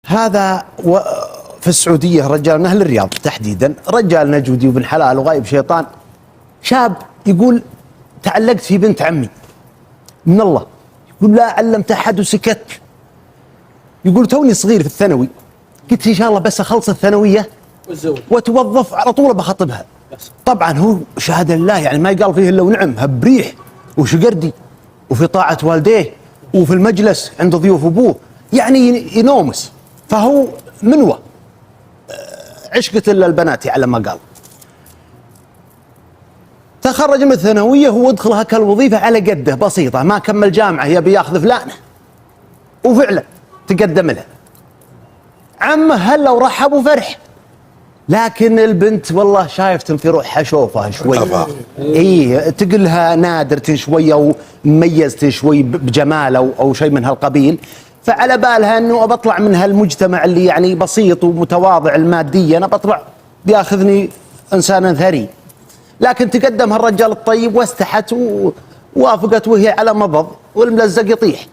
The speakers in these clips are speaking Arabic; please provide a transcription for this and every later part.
هذا في السعودية رجال من أهل الرياض تحديدا، رجال نجودي وابن حلال وغايب شيطان، شاب يقول تعلقت في بنت عمي من الله، يقول لا علمت أحد وسكت، يقول توني صغير في الثانوي، قلت إن شاء الله بس أخلص الثانوية وتوظف على طول بخطبها. طبعا هو شهادة لله يعني ما يقال فيه إلا ونعم، هبريح وشقردي وفي طاعة والديه وفي المجلس عند ضيوف أبوه، يعني ينومس، فهو منوى عشقة إلا البنات على ما قال. تخرج من الثانوية ودخلها كالوظيفة على قده بسيطة، ما كمل جامعة يبي ياخذ فلانة، وفعلا تقدم لها عمه هلا ورحب وفرح، لكن البنت والله شايف في روحها شوفها شوي، اي تقلها نادرة شوية ومميزة شوي بجمال او شيء من هالقبيل، فعلى بالها انه بطلع من هالمجتمع اللي يعني بسيط ومتواضع الماديا، انا بطلع بياخذني انسان ثري. لكن تقدم هالرجال الطيب واستحت ووافقت وهي على مضض والملزق يطيح،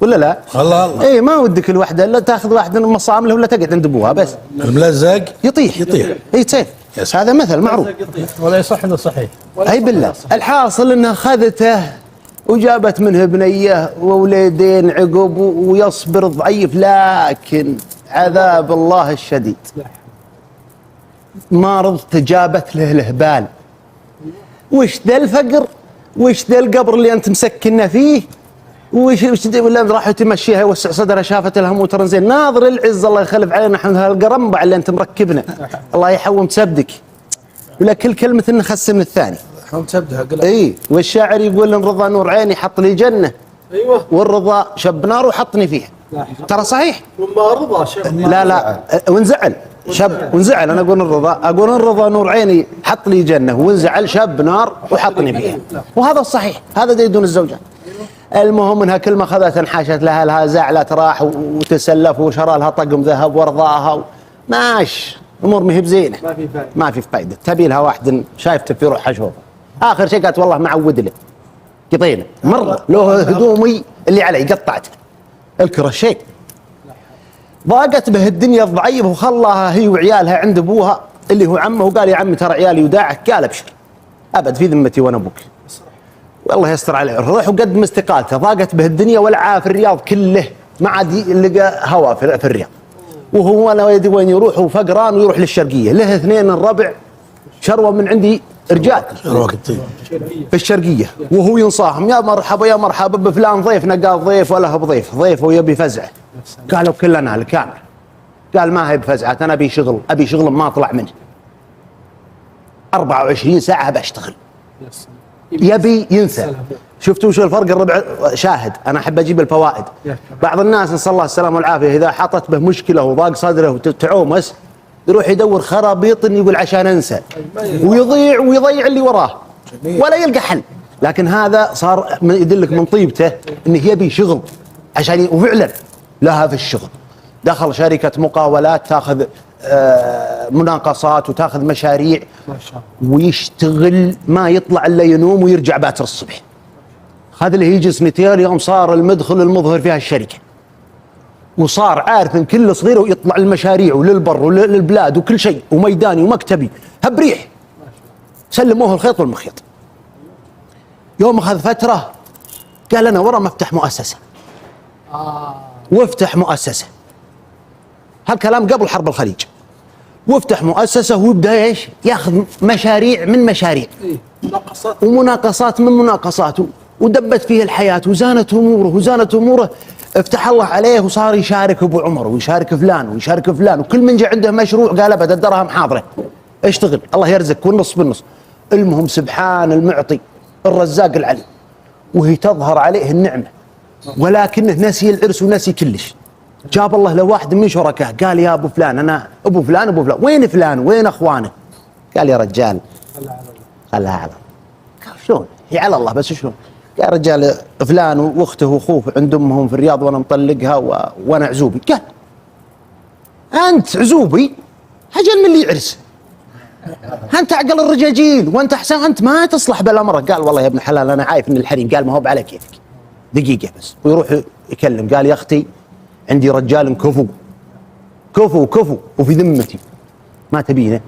ولا لا؟ الله اي ما ودك الوحده الا تاخذ واحده من مصامله ولا تقعد عند ابوها، بس الملزق يطيح اي تصير، هذا مثل معروف ولا يصح الا صحيح. اي بالله. الحاصل انها خذته وجابت منه بنيه ووليدين عقب ويصبر ضعيف، لكن عذاب الله الشديد ما رضت جابت له الهبال. وش ذا الفقر، وش ذا القبر اللي انت مسكننا فيه، وش ولا راح تمشيها يوسع صدرها، شافت لها موتر زين، ناظر العز الله يخلف علينا احنا هالقرنبع اللي انت مركبنا، الله يحوم سبدك، ولا كل كلمه انه خسر من الثاني حوم سبدها. اي والشاعر يقول ان رضا نور عيني حط لي جنه، ايوه والرضا شب نار وحطني فيها، ترى صحيح وما رضا شب لا وانزعل شب وانزعل، انا اقول الرضا نور عيني حط لي جنه، وانزعل شب نار وحطني فيها، وهذا الصحيح، هذا ديدون الزوجات. المهم انها كل ما اخذت انحاشت لها زعلت راح وتسلف وشرى لها طقم ذهب ورضاها ماش امور ما هي بزينه، ما في فايده، تبي لها واحد شايفته في روحها شوفه. اخر شيء قالت والله معود له قطينه مره له هدومي اللي علي قطعته الكره الشيء، ضاقت به الدنيا الضعيف وخلاها هي وعيالها عند ابوها اللي هو عمه، وقال يا عمي ترى عيالي وداعك، قال ابشر ابد في ذمتي وانا ابوك والله يستر عليه، روح وقدم استقالته. ضاقت به الدنيا والعاه في الرياض كله، ما عاد لقى هوا في الرياض، وهو ولا يدري وين يروح، وفقران ويروح للشرقيه، له اثنين الربع شروه من عندي رجال في الشرقيه، وهو ينصاهم يا مرحبا يا مرحبا بفلان ضيفنا، قال ضيف ولا هو بضيف، ضيف ويبي فزعه، قالوا كلنا الكامل، قال ما هي بفزعه، انا ابي شغل ما اطلع منه 24 ساعه بشتغل، يبي ينسى. شفتوا شو الفرق؟ الربع شاهد، انا احب اجيب الفوائد. بعض الناس نسال الله السلامه والعافيه اذا حطت به مشكله وضاق صدره وتعومس يروح يدور خرابيط يقول عشان انسى، ويضيع اللي وراه ولا يلقى حل. لكن هذا صار يدلك من طيبته انه يبي شغل عشان وفعلا لها في الشغل، دخل شركه مقاولات تاخذ مناقصات وتاخذ مشاريع ويشتغل ما يطلع الا ينوم ويرجع باكر الصبح. هذا اللي يجي سنتين يوم صار المدخل المظهر فيها الشركه، وصار عارف ان كل صغيره ويطلع المشاريع وللبر وللبلاد وكل شيء وميداني ومكتبي هبريح، سلموه الخيط والمخيط. يوم اخذ فتره قال انا ورا ما افتح مؤسسه، وافتح مؤسسه، هالكلام قبل حرب الخليج، وافتح مؤسسه ويبدا ايش؟ ياخذ مشاريع من مشاريع ومناقصات من مناقصاته، ودبت فيه الحياه وزانت اموره افتح الله عليه، وصار يشارك ابو عمر ويشارك فلان ويشارك فلان، وكل من جاء عنده مشروع قال ابد الدرهم حاضره اشتغل الله يرزقك والنص بالنص. المهم سبحان المعطي الرزاق العليم، وهي تظهر عليه النعمه ولكنه نسي العرس ونسي كلش. جاب الله له واحد من شركائه قال يا ابو فلان، انا ابو فلان وين فلان وين اخوانه؟ قال يا رجال الله اعلم. قال شلون؟ هي على الله بس شلون؟ يا رجال فلان واخته واخوه عند امهم في الرياض وانا مطلقها وانا عزوبي. قال انت عزوبي؟ اجل من اللي يعرس، انت عقل الرجاجيل وانت احسن، انت ما تصلح بالامر. قال والله يا ابن حلال انا عارف ان الحريم. قال ما هو على كيفك دقيقه بس، ويروح يكلم. قال يا اختي عندي رجال كفو كفو كفو وفي ذمتي ما تبينه.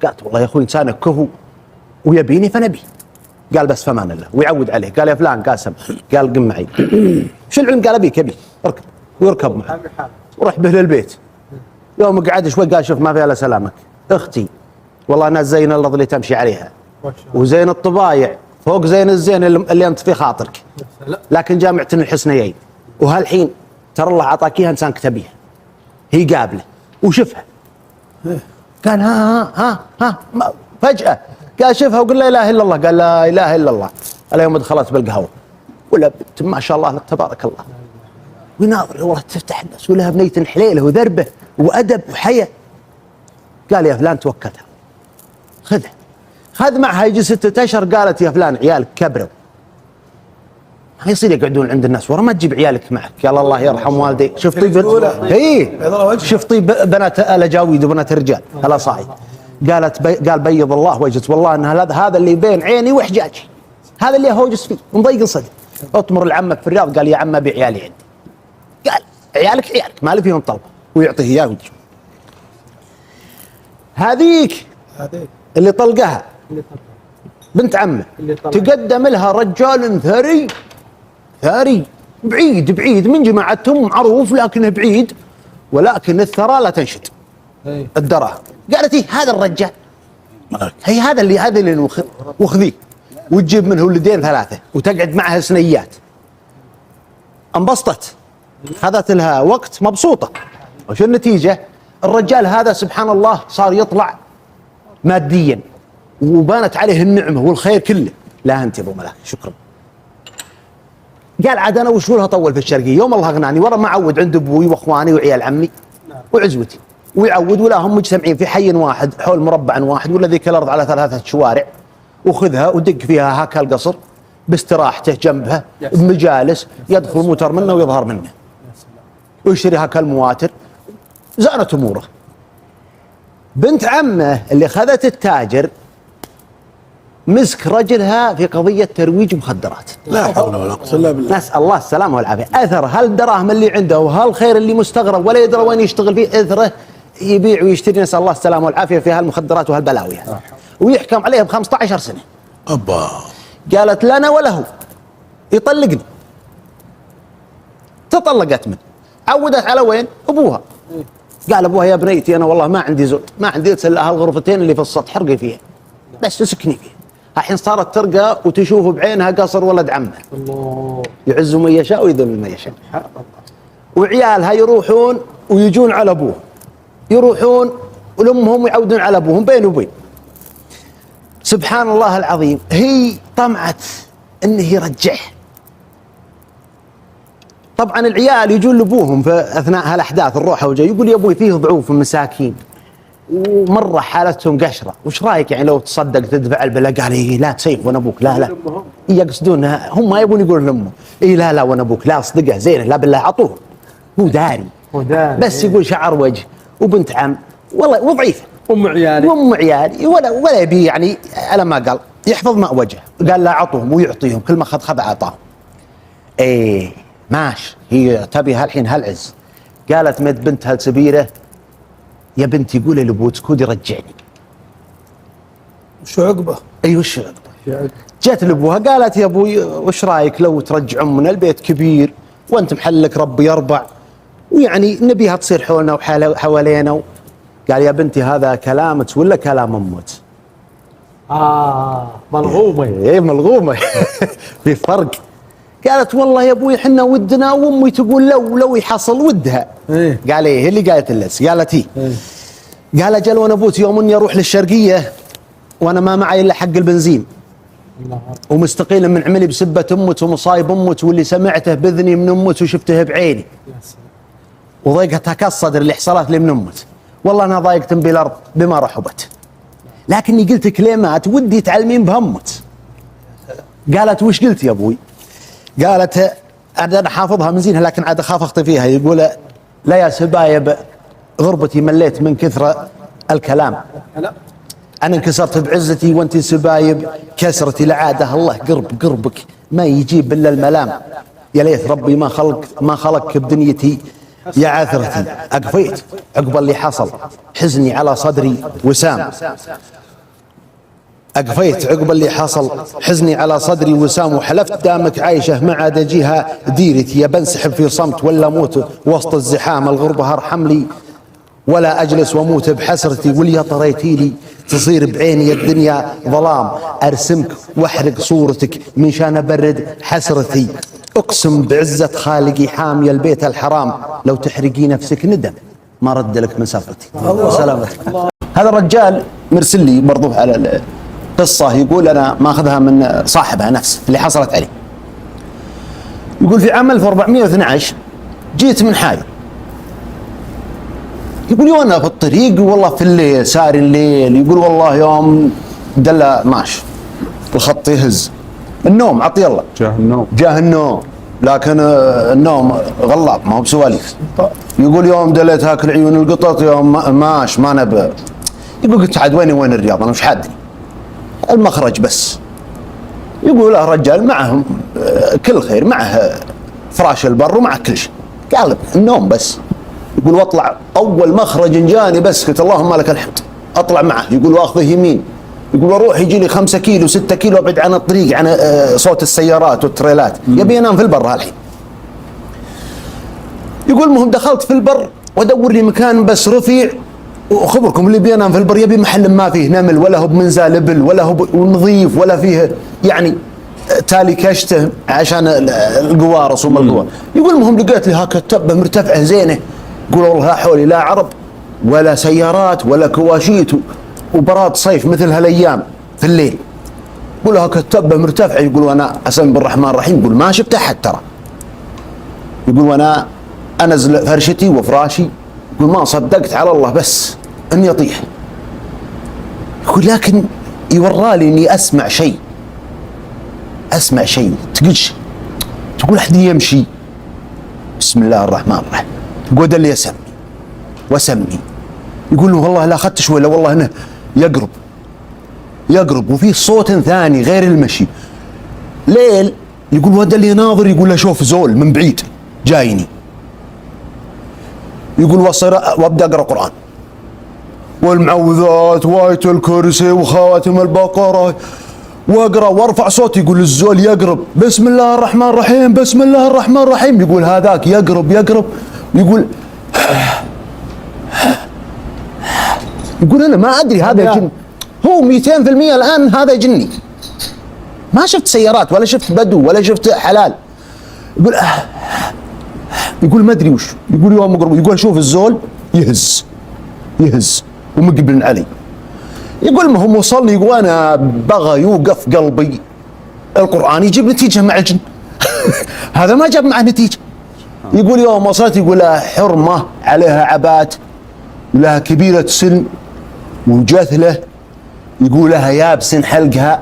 قالت والله يا اخوي انسانك كفو ويبيني فنبي. قال بس فمان الله ويعود عليه. قال يا فلان قاسم قال قم معي. شو العلم؟ قال ابيك ابيك اركب ويركب معه وروح به للبيت. يوم قعد شوي قال شوف ما في الا سلامك اختي والله انا زين الارض اللي تمشي عليها وزين الطبايع فوق زين الزين اللي انت في خاطرك، لكن جامعة الحسنيين وهالحين ترى الله عطاك اياها انسان كتبيها. هي قابله وشفها قال ها فجأة قال شوفها وقال لا اله الا الله. قال لا اله الا الله. اليوم دخلت بالقهوه ولا بنت ما شاء الله تبارك الله ويناظر والله تفتح الناس ولها بنية حليله وذربه وادب وحياء. قال يا فلان توكلها خذها. خذ معها يجي 6 أشهر. قالت يا فلان عيالك كبروا ما يصير يقعدون عند الناس ورا، ما تجيب عيالك معك. قال الله يرحم والدي. شوف طيب شوف طيب بنات الاجاويد وبنات الرجال الاصاعي. قال بيض الله وجهك والله ان هذا اللي بين عيني وحجاجي هذا اللي هوجس فيه ومضيق صدري. اطمر لعمك في الرياض. قال يا عم ابيع عيالي عندي. قال عيالك ما لي فيهم طلبه ويعطيه اياه ويجي. هذيك اللي طلقها بنت عمه تقدم لها رجال ثري بعيد من جماعتهم معروف لكنه بعيد ولكن الثرى لا تنشد الدراهم. قالت هذا الرجال هي هذا اللي وخذيه وتجيب منه ولدين 3 وتقعد معها سنيات. انبسطت خذت لها وقت مبسوطة. وشو النتيجة؟ الرجال هذا سبحان الله صار يطلع ماديا وبانت عليه النعمة والخير كله. لا انت ابو ملاك شكرا. قال عاد انا وش لها طول في الشرقية يوم الله اغناني ورا ما عود عند ابوي واخواني وعيال عمي وعزوتي ويعود ولا هم مجتمعين في حي واحد حول مربع واحد ولا ذيك الارض على 3 شوارع وخذها ودق فيها هاك القصر باستراحته جنبها بمجالس يدخل موتر منه ويظهر منه ويشتري هاك المواتر. زانت اموره. بنت عمه اللي خذت التاجر مسك رجلها في قضية ترويج مخدرات. لا حول ولا قوة الا بالله. نسأل الله السلامة والعافية. أثر هالدراهم اللي عنده وهالخير اللي مستغرب ولا يدري وين يشتغل فيه أثره يبيع ويشتري نسأل الله السلامة والعافية في هالمخدرات وهالبلاوي ويحكم عليها ب15 سنة. أبا قالت لنا ولا هو يطلقني. تطلقت منه. عودت على وين؟ أبوها. قال أبوها يا بنيتي أنا والله ما عندي زوج ما عندي إلا هالغرفتين اللي في السطح ارقي فيها بس تسكني فيها. الحين صارت ترقى وتشوف بعينها قصر ولد عمه. الله يعز من يشاء ويذل من يشاء. وعيالها يروحون ويجون على ابوه يروحون ولامهم يعودون على ابوهم بين وبين. سبحان الله العظيم. هي طمعت انه يرجعه. طبعا العيال يجون لابوهم في اثناء هالاحداث الروحه وجاي يقول يا ابوي فيه ضعوف مساكين ومره حالتهم قشره وش رايك يعني لو تصدق تدفع البلا. قال إيه لا تسيف وانا ابوك لا يقصدون هم ما يبون يقولون لامه اي لا وانا ابوك لا صدقه زينه لا بالله عطوه هو داري بس يقول شعر وجه وبنت عم والله وضعيفه ام عيالي ولا يبي يعني على ما قال يحفظ ماء وجهه. قال لا عطوهم ويعطيهم كل ما خذ عطاهم. ايه ماشي هي تبي هالحين هالعز. قالت مد بنتها السبيره يا بنتي قولي لابوك ودي رجعني. وش عقبه؟ اي وش عقبه؟ جت لابوها قالت يا ابوي وش رايك لو ترجع امنا البيت كبير وانت محلك ربي يربع ويعني نبيها تصير حولنا وحوالينا. قال يا بنتي هذا كلامك ولا كلام امك؟ ملغومه. ايه ملغومه. في فرق. قالت والله يا ابوي احنا ودنا وامي تقول لو يحصل ودها. إيه؟ قال ايه اللي قالت اللس. قالت هي إيه؟ قال اجل وانا ابوت يوم اني اروح للشرقيه وانا ما معي الا حق البنزين ومستقيل من عملي بسبه امك ومصايب امك واللي سمعته باذني من امك وشفته بعيني وضيقتها كالصدر اللي حصلت لي من امك. والله انا ضايقت بالارض بما رحبت لكني قلت كلمات ودي تعلمين بهمك. قالت وش قلت يا ابوي؟ قالت انا حافظها من زينها لكن عاد اخاف اخطي فيها. يقول لا يا سبايب غربتي مليت من كثرة الكلام انا انكسرت بعزتي وانت سبايب كسرتي العاده الله قربك ما يجيب الا الملام. يا ليت ربي ما خلقك بدنيتي يا عثرتي أقفيت عقب اللي حصل، حزني على صدري وسام. أقفيت عقب اللي حصل، حزني على صدري وسام، وحلفت دامك عايشة ما عاد أجيها ديرتي، يا بنسحب في صمت ولا موت وسط الزحام، الغربة أرحم لي ولا أجلس وأموت بحسرتي، واللي طريتي لي تصير بعيني الدنيا ظلام، أرسمك وأحرق صورتك من شان أبرد حسرتي، أقسم بعزة خالقي حامي البيت الحرام، لو تحرقي نفسك ندم ما رد لك من سفرتي. سلامتك. هذا الرجال مرسل لي برضو على قصة، يقول أنا ماخذها من صاحبها نفس اللي حصلت عليه. يقول في عام 1412 جيت من حايل، يقول وانا في الطريق والله في الليل ساري الليل، يقول والله يوم دلة ماشي الخط يهز، النوم عطي الله جاه النوم، لكن النوم غلاب ما هو بسواليف. يقول يوم دليت هاكل عيون القطط، يوم ماش ما نب، يقول قلت عاد وين الرياض انا مش حادني المخرج بس. يقول الرجال معهم كل خير، معه فراش البر ومعه كل شيء، قال النوم بس. يقول واطلع اول مخرج جاني بس قلت اللهم لك الحمد، اطلع معه. يقول واخذه يمين، يقول اروح يجي لي 5 كيلو 6 كيلو ابعد عن الطريق، عن صوت السيارات والتريلات، يبي انام في البر هالحين. يقول المهم دخلت في البر وادور لي مكان بس رفيع، وخبركم اللي بينام في البر يبي محل ما فيه نمل ولا هو بمنزال ابل ولا هو نظيف ولا فيه يعني تالي كشته عشان القوارص وما القوارص. يقول المهم لقيت لي هاك التبه مرتفعه زينه، يقول والله حولي لا عرب ولا سيارات ولا كواشيت وبراد صيف مثل هالايام في الليل. يقول هاك التبه مرتفعه، يقول وانا اسم بالرحمن الرحيم، يقول ما شفت احد ترى. يقول وانا انزل فرشتي وفراشي، يقول ما صدقت على الله بس اني اطيح. يقول لكن يورالي اني اسمع شيء تقولش، تقول احد يمشي بسم الله الرحمن الرحيم، يقول اللي يسمي وسمي. يقول والله لا اخذت شوي، لا والله انه يقرب وفي صوت ثاني غير المشي ليل. يقول وهذا اللي يناظر، يقول له شوف زول من بعيد جايني. يقول وابدا اقرا قران والمعوذات وايه الكرسي وخواتم البقره واقرا وارفع صوتي. يقول الزول يقرب بسم الله الرحمن الرحيم بسم الله الرحمن الرحيم. يقول هذاك يقرب يقول انا ما ادري هذا جن، هو 200% الان هذا جني، ما شفت سيارات ولا شفت بدو ولا شفت حلال. يقول ما ادري وش. يقول يوم اقرب، يقول شوف الزول يهز ومقبل علي. يقول المهم وصلني، يقول انا بغى يوقف قلبي القرآن يجيب نتيجة مع الجن هذا ما جاب معه نتيجة. يقول يوم وصلت، يقول لها حرمة عليها عبات ولها كبيرة سن وجثلة، يقول لها يابس حلقها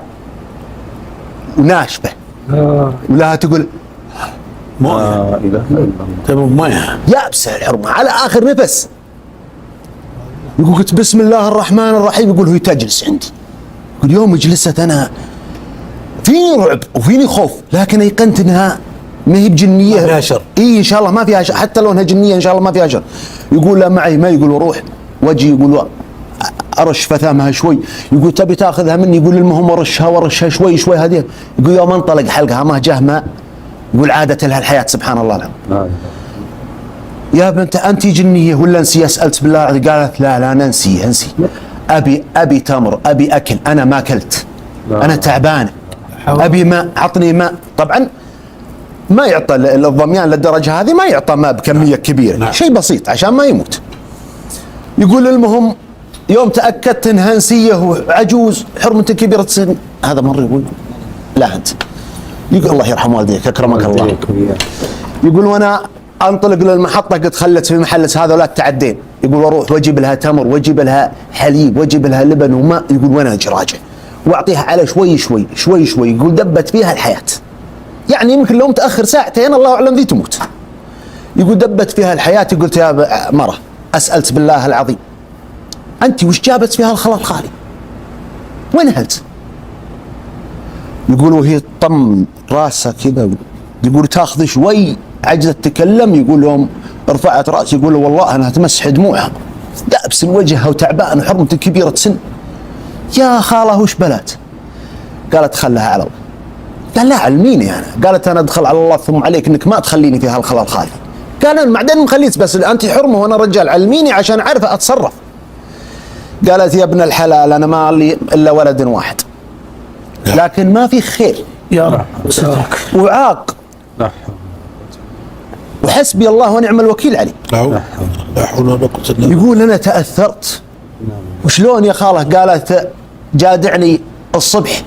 وناشفة ولها تقول ما تبغى مياه يابسة الحرمة على آخر نفس. يقول قلت بسم الله الرحمن الرحيم. يقول هي تجلس عندي، يقول يوم جلست أنا فيني رعب وفيني خوف، لكن أيقنت أنها ما هي بجنية، ما فيها شر. إن شاء الله ما فيها شر، حتى لو أنها جنية إن شاء الله ما فيها شر. يقول لا معي ما، يقول روح وجهي، يقول أرش فثامها شوي. يقول تبي تاخذها مني، يقول المهم ورشها شوي هذه. يقول يوم انطلق حلقها ما جاه ماء، يقول عادت لها الحياة سبحان الله العظيم. يا بنت أنت جنية ولا نسي؟ سألت بالله. قالت لا ننسي أبي تمر، أبي أكل، أنا ما أكلت، أنا تعبانة، أبي ماء، عطني ماء. طبعا ما يعطى الضميان للدرجة هذه، ما يعطى ماء بكمية كبيرة، شيء بسيط عشان ما يموت. يقول المهم يوم تأكدت انها نسية وعجوز حرمة كبيرة السن، هذا مرة يقول لا أنت، يقول الله يرحم والديك أكرمك الله. يقول وانا انطلق للمحطة قد خلت في محل هذا لا تعدين. يقول واروح واجيب لها تمر واجيب لها حليب واجيب لها لبن وماء. يقول وانا اجي راجع واعطيها على شوي. يقول دبت فيها الحياة، يعني يمكن لو متأخر ساعتين الله أعلم ذي تموت. يقول دبت فيها الحياة. قلت يا مرة أسألت بالله العظيم أنت وش جابت فيها الخلط خالي؟ وين هلت؟ يقول وهي طم راسها كذا، يقول تاخذ شوي عجزت تتكلم. يقول يوم رفعت رأسي يقول له والله أنها تمسح دموعها، دابس الوجه وتعبان وحرمة كبيرة سن. يا خالة وش بلات؟ قالت خلها على الله. قال لا علميني أنا. قالت أنا أدخل على الله ثم عليك أنك ما تخليني في هالخلال خالي. قال أنا بعدين مخليت بس أنت حرمة وأنا رجال، علميني عشان أعرف أتصرف. قالت يا ابن الحلال أنا ما لي إلا ولد واحد لكن ما في خير يا رب وعاق وحسبي الله ونعم الوكيل عليه. لا حول ولا قوة إلا بالله. يقول أنا تأثرت. وشلون يا خاله؟ قالت جادعني الصبح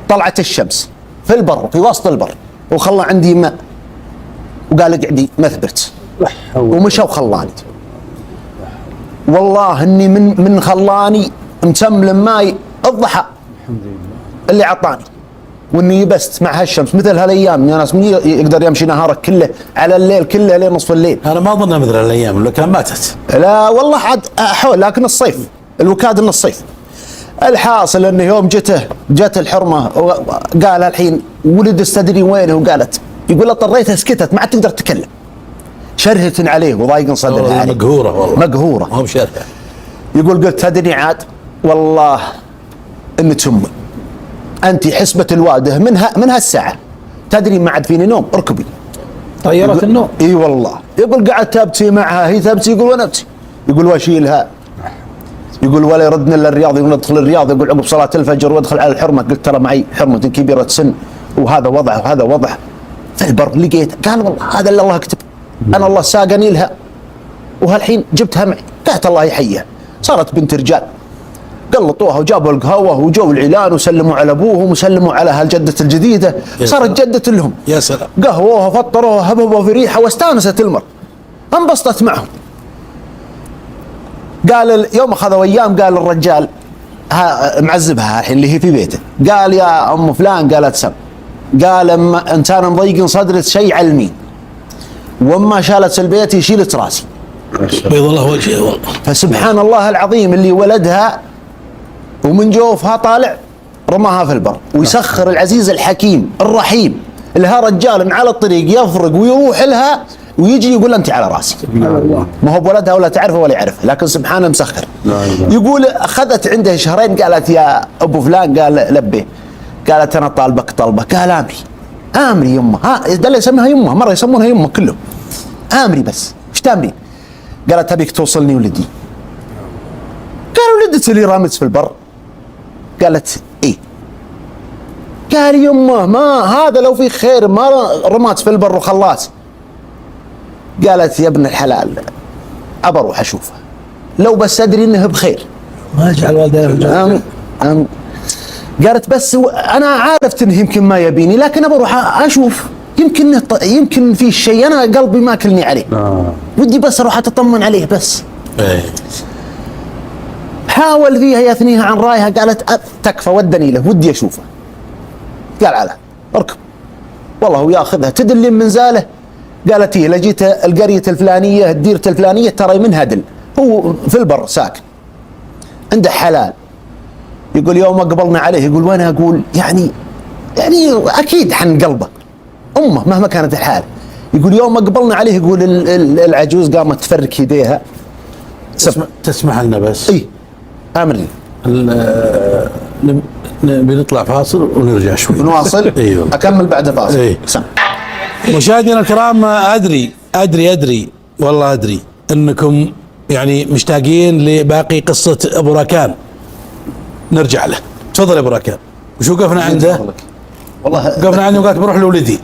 طلعت الشمس في البر في وسط البر وخلى عندي ماء وقال اقعدي مثبت ومشى وخلاني. والله اني من خلاني متملم ماي الضحى اللي عطاني واني يبست مع هالشمس مثل هالايام. يا ناس من يقدر يمشي نهارك كله على الليل كله لين نصف الليل. أنا ما أظن مثل الأيام اللي كان ماتت. لا والله عاد حول لكن الصيف الوكاد من الصيف. الحاصل انه يوم جت الحرمه قال الحين ولد استدري وينه وقالت يقول اضطريت اسكتت ما عاد تقدر تتكلم شرهت عليه وضايق صدرها عليه مقهورة والله مقهوره. ما هو بشرها. يقول قلت تدري عاد والله ان تم انت حسبه الواده من هالساعه تدري ما عاد فيني نوم اركبي طيرت النوم. اي والله. يقول قعدت تبكي معها هي تبكي يقول وانا ابكي. يقول واشيلها يقول ولا يردنا الا الرياض. يقول ندخل الرياض يقول عقب صلاه الفجر وادخل على الحرمه. قلت ترى معي حرمه كبيره سن وهذا وضع وهذا وضع في البر لقيت. قال والله هذا اللي الله كتب انا الله ساقني لها وهالحين جبتها معي. قالت الله يحييها صارت بنت رجال قلطوها وجابوا القهوه وجو العلان وسلموا على ابوهم وسلموا على هالجده الجديده صارت جده لهم. يا سلام. قهووها فطروها هببوا في ريحه واستانست المر انبسطت معهم. قال يوم اخذوا ايام قال الرجال معذبها الحين اللي هي في بيته قال يا ام فلان قالت سم قال اما انت انا مضيق صدرت شيء علمين واما شالت البيت يشيلت راسي. بيض الله وجهه والله. فسبحان الله العظيم اللي ولدها ومن جوفها طالع رماها في البر ويسخر العزيز الحكيم الرحيم لها رجال على الطريق يفرق ويروح لها ويجي يقول انت على راسي. ما هو بولدها ولا تعرفه ولا يعرفه لكن سبحانه مسخر. يقول اخذت عنده شهرين قالت يا ابو فلان قال لبيه قالت انا طالبك طلبه. قال امري يمه ده اللي يسميها يمه مره يسمونها يمه كلهم امري بس ايش تامرين؟ قالت ابيك توصلني ولدي. قال ولدت اللي رامت في البر. قالت ايه. قال يمه ما هذا لو في خير ما رمات في البر وخلاص. قالت يا ابن الحلال ابى اروح اشوفه لو بس ادري انه بخير. ما يجعل والدينا امين امين. قالت بس انا عارفت انه يمكن ما يبيني لكن ابى اروح اشوف يمكن في شيء انا قلبي ماكلني عليه. ودي بس اروح اتطمن عليه بس. حاول فيها يثنيها عن رايها. قالت تكفى ودني له ودي اشوفه. قال على اركب والله وياخذها تدل من زاله. قالت هي لجيت القريه الفلانيه الديره الفلانيه ترى من هدل هو في البر ساكن عنده حلال. يقول يوم قبلنا عليه يقول وانا اقول يعني اكيد حن قلبه امه مهما كانت الحال. يقول يوم قبلنا عليه يقول العجوز قامت تفرك يديها. تسمح لنا بس اي امرني بنطلع فاصل ونرجع شوي نواصل. ايوه اكمل بعد فاصل. ايه. مشاهدينا الكرام ادري والله ادري انكم يعني مشتاقين لباقي قصة ابو راكان. نرجع له. تفضل يا ابو راكان. وشو وقفنا عنده؟ والله وقفنا عنده وقالت بروح لولدي.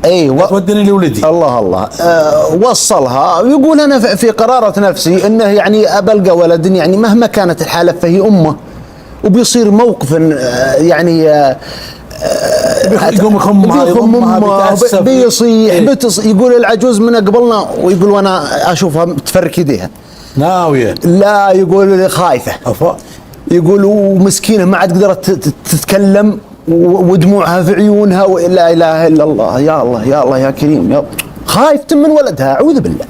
اي تودني لولدي. الله وصلها ويقول انا في قرارة نفسي انه يعني ابلغ ولد يعني مهما كانت الحالة فهي امه وبيصير موقف يعني يقوم يخمها بيصيح يقول العجوز من قبلنا ويقول وانا اشوفها تفرك يديها ناوية لا يقول خايفة يقول ومسكينة ما عاد قدرت تتكلم ودموعها في عيونها ولا اله الا الله يا الله يا الله يا كريم يا خايفة من ولدها اعوذ بالله.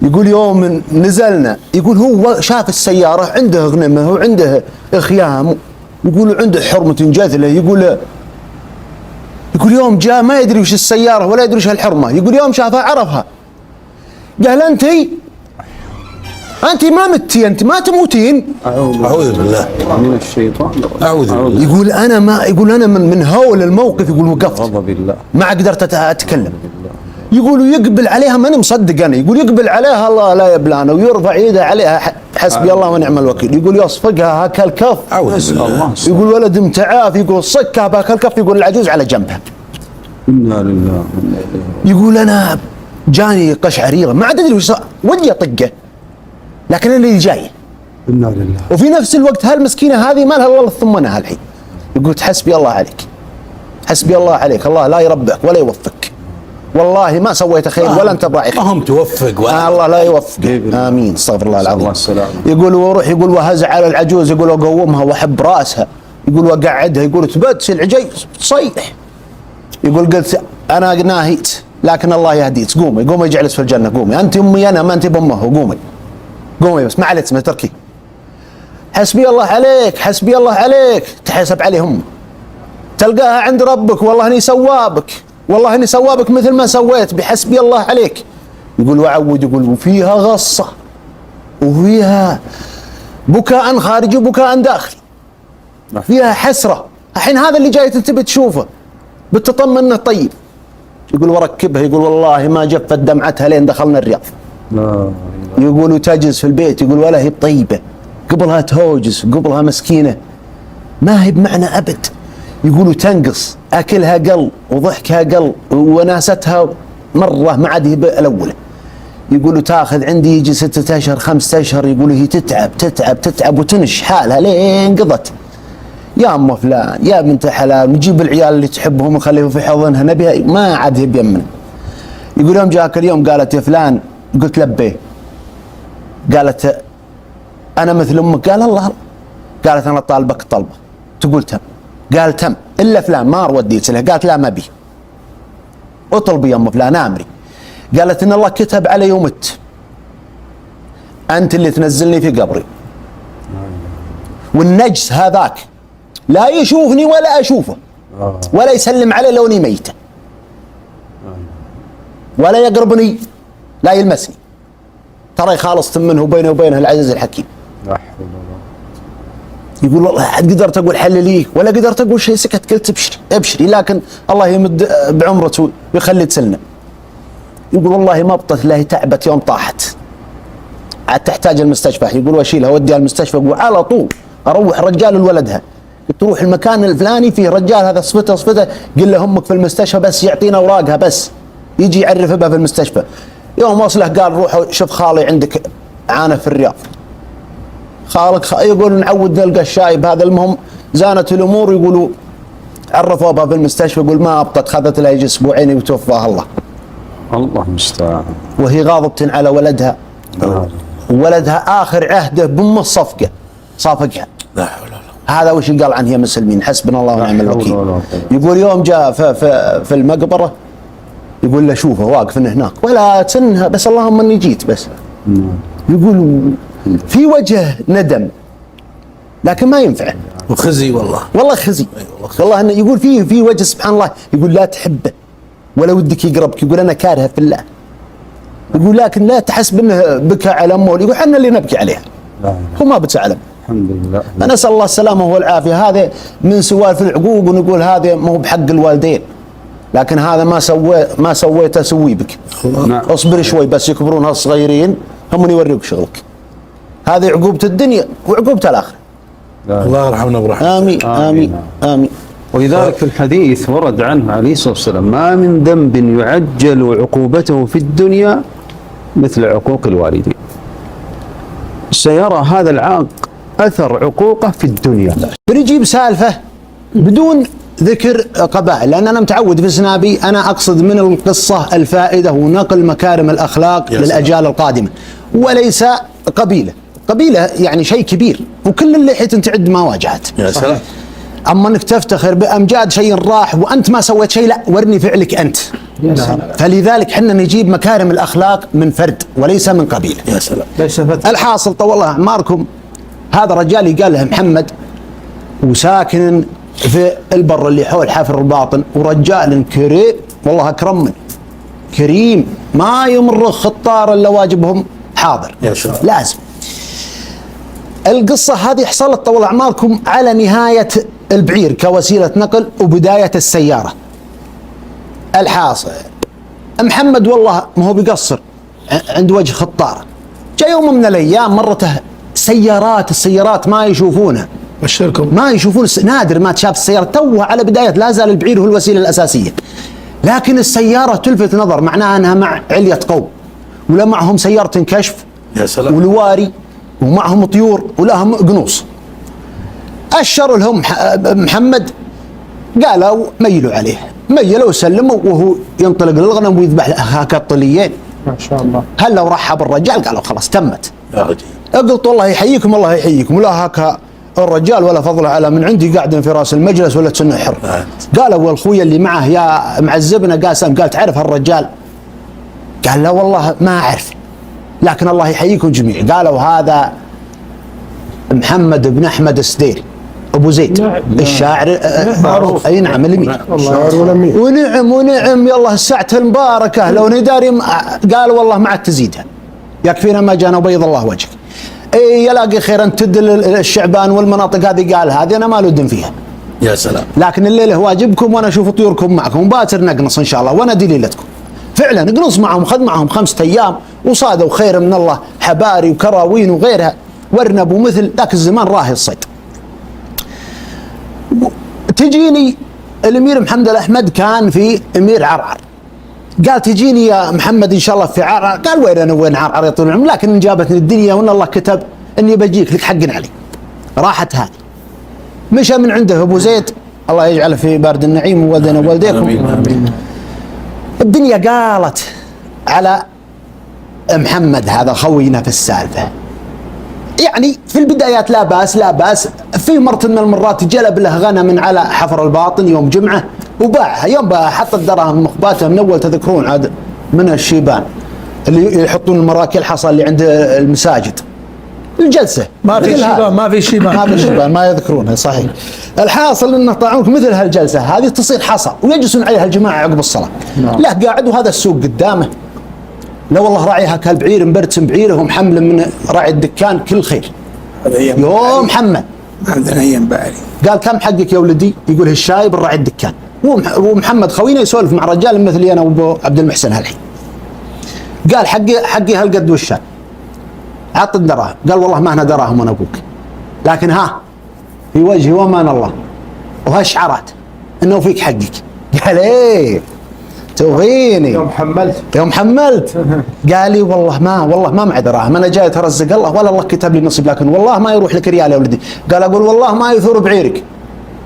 يقول يوم نزلنا يقول هو شاف السيارة عنده غنمه وعنده خيام يقول عنده حرمة جاذلة. يقول يوم جاء ما يدري وش السيارة ولا يدري وش الحرمة. يقول يوم شافها عرفها. قال أنت ما متي، أنت ما تموتين. أعوذ بالله من الشيطان. أعوذ بالله. يقول أنا من هول الموقف، يقول وقفت غضب الله. ما قدرت أتكلم. يقول يقبل عليها ماني مصدق أنا، يقول يقبل عليها الله لا يبلانا ويرفع يده عليها حسبي الله ونعم الوكيل. يقول يصفقها هكا الكف، أعوذ بالله. يقول ولد متعاف، يقول صكها بهاك الكف، يقول العجوز على جنبها. إنا لله. يقول أنا جاني قشعريرة ما عاد أدري وش صار، ودي أطقه لكن أنا اللي جاي. إنا لله. وفي نفس الوقت هالمسكينة هذه ما لها إلا ثمنها الحين. يقول حسبي الله عليك، حسبي الله عليك، الله لا يربك ولا يوفقك، والله ما سويت خير ولا أنت براعي خير. ما هم توفق ولا الله لا يوفقك. آمين. استغفر الله العظيم. يقول وروح، يقول وهزع على العجوز، يقول وقومها وحب راسها، يقول وقعدها، يقول تبتس العجي تصيح. يقول قلت أنا ناهيت لكن الله يهديك، قومي اجلس في الجنة، قومي أنت أمي أنا ما أنت بأمه، قومي بس ما عليك اسمه تركي. حسبي الله عليك، حسبي الله عليك، تحسب عليهم تلقاها عند ربك، والله اني سوابك، والله اني سوابك مثل ما سويت بحسبي الله عليك. يقول وعود، يقول وفيها غصة وفيها بكاء خارجي وبكاء داخلي، فيها حسرة. الحين هذا اللي جاي تنتبه تشوفه بتطمن انه طيب. يقول وركبها، يقول والله ما جفت دمعتها لين دخلنا الرياض. يقول وتجلس في البيت، يقول ولا هي طيبة، قبلها تهوجس، قبلها مسكينة ما هي بمعنى أبد. يقولوا تنقص، أكلها قل وضحكها قل وناستها مرة ما عاد هي الأولى. يقولوا تاخذ عندي يجي 6 أشهر 5 أشهر، يقولوا هي تتعب وتنش حالها لين قضت. يا أم فلان يا بنت حلال، نجيب العيال اللي تحبهم ونخليهم في حضنها نبيها، ما عاد هي بيمن. يقول يوم جاك اليوم قالت يا فلان، قلت لبيه، قالت أنا مثل أمك، قال الله. قالت أنا طالبك طلبة، تقول تم، قال تم إلا فلان ما وديت له، قالت لا ما بي، اطلبي يا أم فلان آمري. قالت إن الله كتب علي ومت، أنت اللي تنزلني في قبري، والنجس هذاك لا يشوفني ولا أشوفه ولا يسلم علي لو اني ميتة، ولا يقربني لا يلمسني، ترى خالص منه وبينه وبينه العزيز الحكيم. يقول والله قدرت اقول حلليه ولا قدرت اقول شيء، سكت، قلت ابشري لكن الله يمد بعمرته ويخلي تسلنا. يقول والله ما بطت لا، تعبت يوم طاحت عاد تحتاج المستشفى، يقول واشيلها وديها المستشفى، وعلى طول اروح رجال لولدها، تروح المكان الفلاني فيه رجال هذا صفته، قل له امك في المستشفى بس يعطينا اوراقها بس يجي يعرف بها في المستشفى. يوم وصله قال روح شوف خالي عندك عانه في الرياض، خالك يقول نعود نلقى الشايب هذا. المهم زانت الامور، يقولوا عرفوا بها في المستشفى، يقول ما ابطت، خذت لها يجي اسبوعين وتوفاها الله. الله المستعان. وهي غاضبة على ولدها، ولدها اخر عهده بام الصفقه صافقها. لا حول ولا هذا وش قال عنه يا مسلمين، حسبنا الله ونعم الوكيل. يقول يوم جاء في المقبره، يقول له شوفه واقف هناك ولا تنها، بس اللهم اني جيت بس. يقول في وجه ندم لكن ما ينفع، وخزي والله خزي، والله انه يقول في وجه سبحان الله، يقول لا تحبه ولا ودك يقربك، يقول انا كارهه في الله، يقول لكن لا تحسب انه بكى على امه، يقول احنا اللي نبكي عليها، هو ما بتعلم. الحمد لله. فنسال الله السلامه والعافيه. هذا من سوالف العقوق، ونقول هذا ما هو بحق الوالدين، لكن هذا ما سويته سوي بك. نعم. اصبر شوي بس يكبرون هالصغيرين هم يوريك شغلك. هذه عقوبة الدنيا وعقوبة الآخرة. الله يرحمنا برحمته. آمين آمين آمين. ولذلك في الحديث ورد عنه عليه الصلاة والسلام ما من ذنب يعجل عقوبته في الدنيا مثل عقوق الوالدين. سيرى هذا العاق أثر عقوقه في الدنيا. بنجيب سالفة بدون ذكر قبائل، لأن أنا متعود في سنابي أنا أقصد من القصة الفائدة ونقل مكارم الأخلاق للأجيال القادمة، وليس قبيلة يعني شيء كبير، وكل اللحية تعد ما واجهت. يا سلام. أما أنك تفتخر بأمجاد شيء راح وأنت ما سويت شيء، لا ورني فعلك أنت. فلذلك حنا نجيب مكارم الأخلاق من فرد وليس من قبيلة. يا سلام. الحاصل طول الله أعماركم، هذا رجال قال له محمد وساكن في البر اللي حول حافر الباطن، ورجال كريم والله أكرم، كريم ما يمر خطار الا واجبهم حاضر. يا سلام. لازم. القصه هذه حصلت طول اعماركم على نهايه البعير كوسيله نقل وبدايه السياره. الحاصل محمد والله ما هو بيقصر عند وجه خطاره. جاء يوم من الايام مرته السيارات ما يشوفونها، بشركم ما يشوفون نادر ما تشاف السيارة توها على بداية، لا زال البعير هو الوسيلة الأساسية، لكن السيارة تلفت نظر، معناها أنها مع علية قوم، ولا معهم سيارة كشف يا سلام. ولواري، ومعهم طيور ولهم قنوص. أشروا لهم محمد، قالوا ميلوا عليه، ميلوا وسلموا وهو ينطلق للغنم ويذبح هكا الطليين. ما شاء الله. هل لو رحب الرجال قالوا خلاص تمت. يا رجل. قلت والله يحييكم الله يحييكم، ولا هكا الرجال ولا فضل على من عندي قاعدين في راس المجلس ولا تسنه حر. قالوا والخويا اللي معه يا معزبنا قاسم، قال تعرف هالرجال؟ قال لا والله ما اعرف، لكن الله يحييكم جميعا. قالوا هذا محمد بن احمد السديري ابو زيد الشاعر معروف. اي نعم الامير. ونعم يلا الساعة المباركه لو نداري قال والله ما عاد تزيدها، يكفينا ما جانا وبيض الله وجهك. يلاقي خيرا تدل الشعبان والمناطق هذه، قال هذه انا ما لودن فيها. يا سلام. لكن الليله واجبكم وانا اشوف طيوركم معكم، باكر نقنص ان شاء الله وانا دليلتكم. فعلا قنص معهم، خذ معهم 5 ايام وصادوا خير من الله، حباري وكراوين وغيرها، وارنبوا مثل ذاك الزمان راهي الصيد. تجيني الامير محمد الاحمد كان في امير عرعر، قال تجيني يا محمد ان شاء الله في عرعر. قال وين انا وين عرعر يا طويل العمر، لكن ان جابتني الدنيا وان الله كتب اني بجيك لك حق علي. راحت هذه، مشى من عنده ابو زيد الله يجعله في بارد النعيم وولدنا ووالديكم. الدنيا قالت على محمد هذا خوينا في السالفه، يعني في البدايات لا باس. في مرة من المرات جلب له غنم من على حفر الباطن يوم جمعة وباعها، يوم باعها حط الدراهم مخباتها من اول، تذكرون عاد من الشيبان اللي يحطون المراكي الحصى اللي عند المساجد، الجلسة ما في شيبان ما يذكرونها صحيح. الحاصل انه طاعونك مثل هالجلسة هذه تصير حصى ويجلسون عليها الجماعة عقب الصلاة. لا قاعد وهذا السوق قدامه، لا والله راعيها كالبعير مبرتم بعيره ومحمل من راعي الدكان كل خير. يوم محمد عندنا ايام بعري، قال كم حقك يا ولدي؟ يقول الشاي بالراعي الدكان. ومحمد خوينا يسولف مع رجال مثلي انا وابو عبد المحسن هالحين. قال حقي هالقد والشاي، عط الدراهم. قال والله ما هنا دراهم انا ابوك، لكن ها في وجهي وامان الله وهالشعارات انه فيك حقك. قال ايه توهيني يوم حملت قال لي والله ما معي دراهم، انا جاي اترزق الله ولا الله كتب لي نصيب، لكن والله ما يروح لك ريال يا ولدي. قال اقول والله ما يثور بعيرك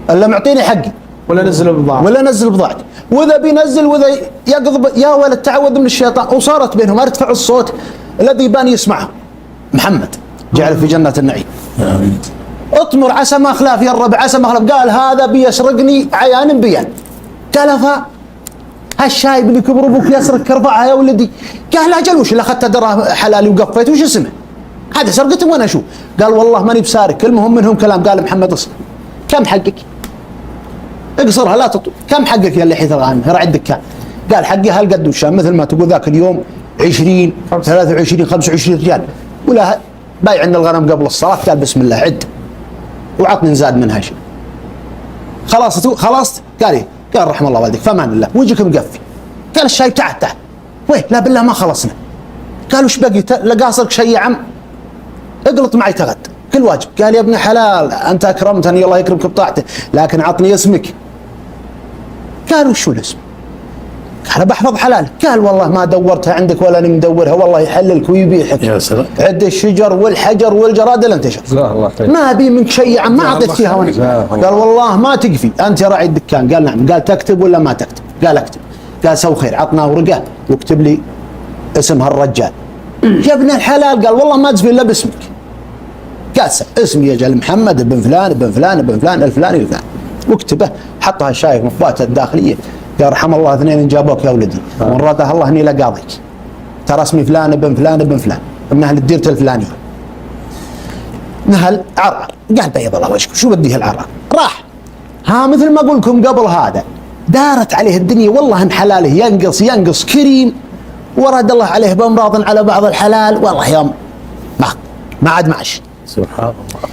الا معطيني حقي ولا نزل بضاعتي، واذا بينزل واذا يقضب يا ولد تعوذ من الشيطان. وصارت بينهم ارتفع الصوت الذي بان يسمعه. محمد جعل في جنة النعيم. اطمر عسى ما خلاف يا الربع عسى ما خلاف. قال هذا بيسرقني عيان بيان. قال هالشايب اللي كبر ابوك يسرق ارفعها يا ولدي. قال لا اجل وش اللي اخذت دراهم حلالي وقفيت وش اسمه؟ هذا سرقته وانا شو؟ قال والله ماني بسارق. المهم منهم كلام. قال محمد اصبر، كم حقك؟ اقصرها لا تطول. كم حقك يا اللي حيث الغانم راعي الدكان؟ قال حقي هالقد وشام، مثل ما تقول ذاك اليوم 20 23 25 ريال، ولا بايع عند الغنم قبل الصلاه. قال بسم الله عد وعطني نزاد منها شيء. خلصت؟ قال ايه؟ قال رحم الله والديك فامان الله وجهك مقفي. قال الشاي تعال وين؟ لا بالله ما خلصنا. قال وش بقي؟ لقاصرك شيء يا عم؟ اقلط معي تغد كل واجب. قال يا ابن حلال انت اكرمتني الله يكرمك بطاعته، لكن عطني اسمك. قال وشو الاسم؟ قال بحفظ حلال. قال والله ما دورتها عندك ولا اني مدورها، والله يحللك ويبيحك. يا سلام. عد الشجر والحجر والجراد اللي انتشر. ما ابي منك شيء يا عم، ما اعطيت فيها وانا. قال والله ما تكفي انت يا راعي الدكان. قال نعم. قال تكتب ولا ما تكتب؟ قال اكتب. قال سو خير، عطنا ورقه واكتب لي اسم هالرجال. يا ابن الحلال قال والله ما تزفي الا باسمك. قال اسمي يجعل محمد بن فلان بن فلان بن فلان الفلاني الفلاني، واكتبه حطها شايف مخباته الداخليه. قال رحم الله اثنين جابوك يا ولدي وان رده الله اني لقاضيك، ترى اسمي فلان بن فلان بن فلان من اهل الديره الفلانيه. نهل عرعر. قال بيض الله وجهك شو بديه العرعر؟ راح. ها مثل ما اقول لكم قبل هذا دارت عليه الدنيا والله ان حلاله ينقص كريم ورد الله عليه بامراض على بعض الحلال، والله يوم ما عاد معش. سبحان الله.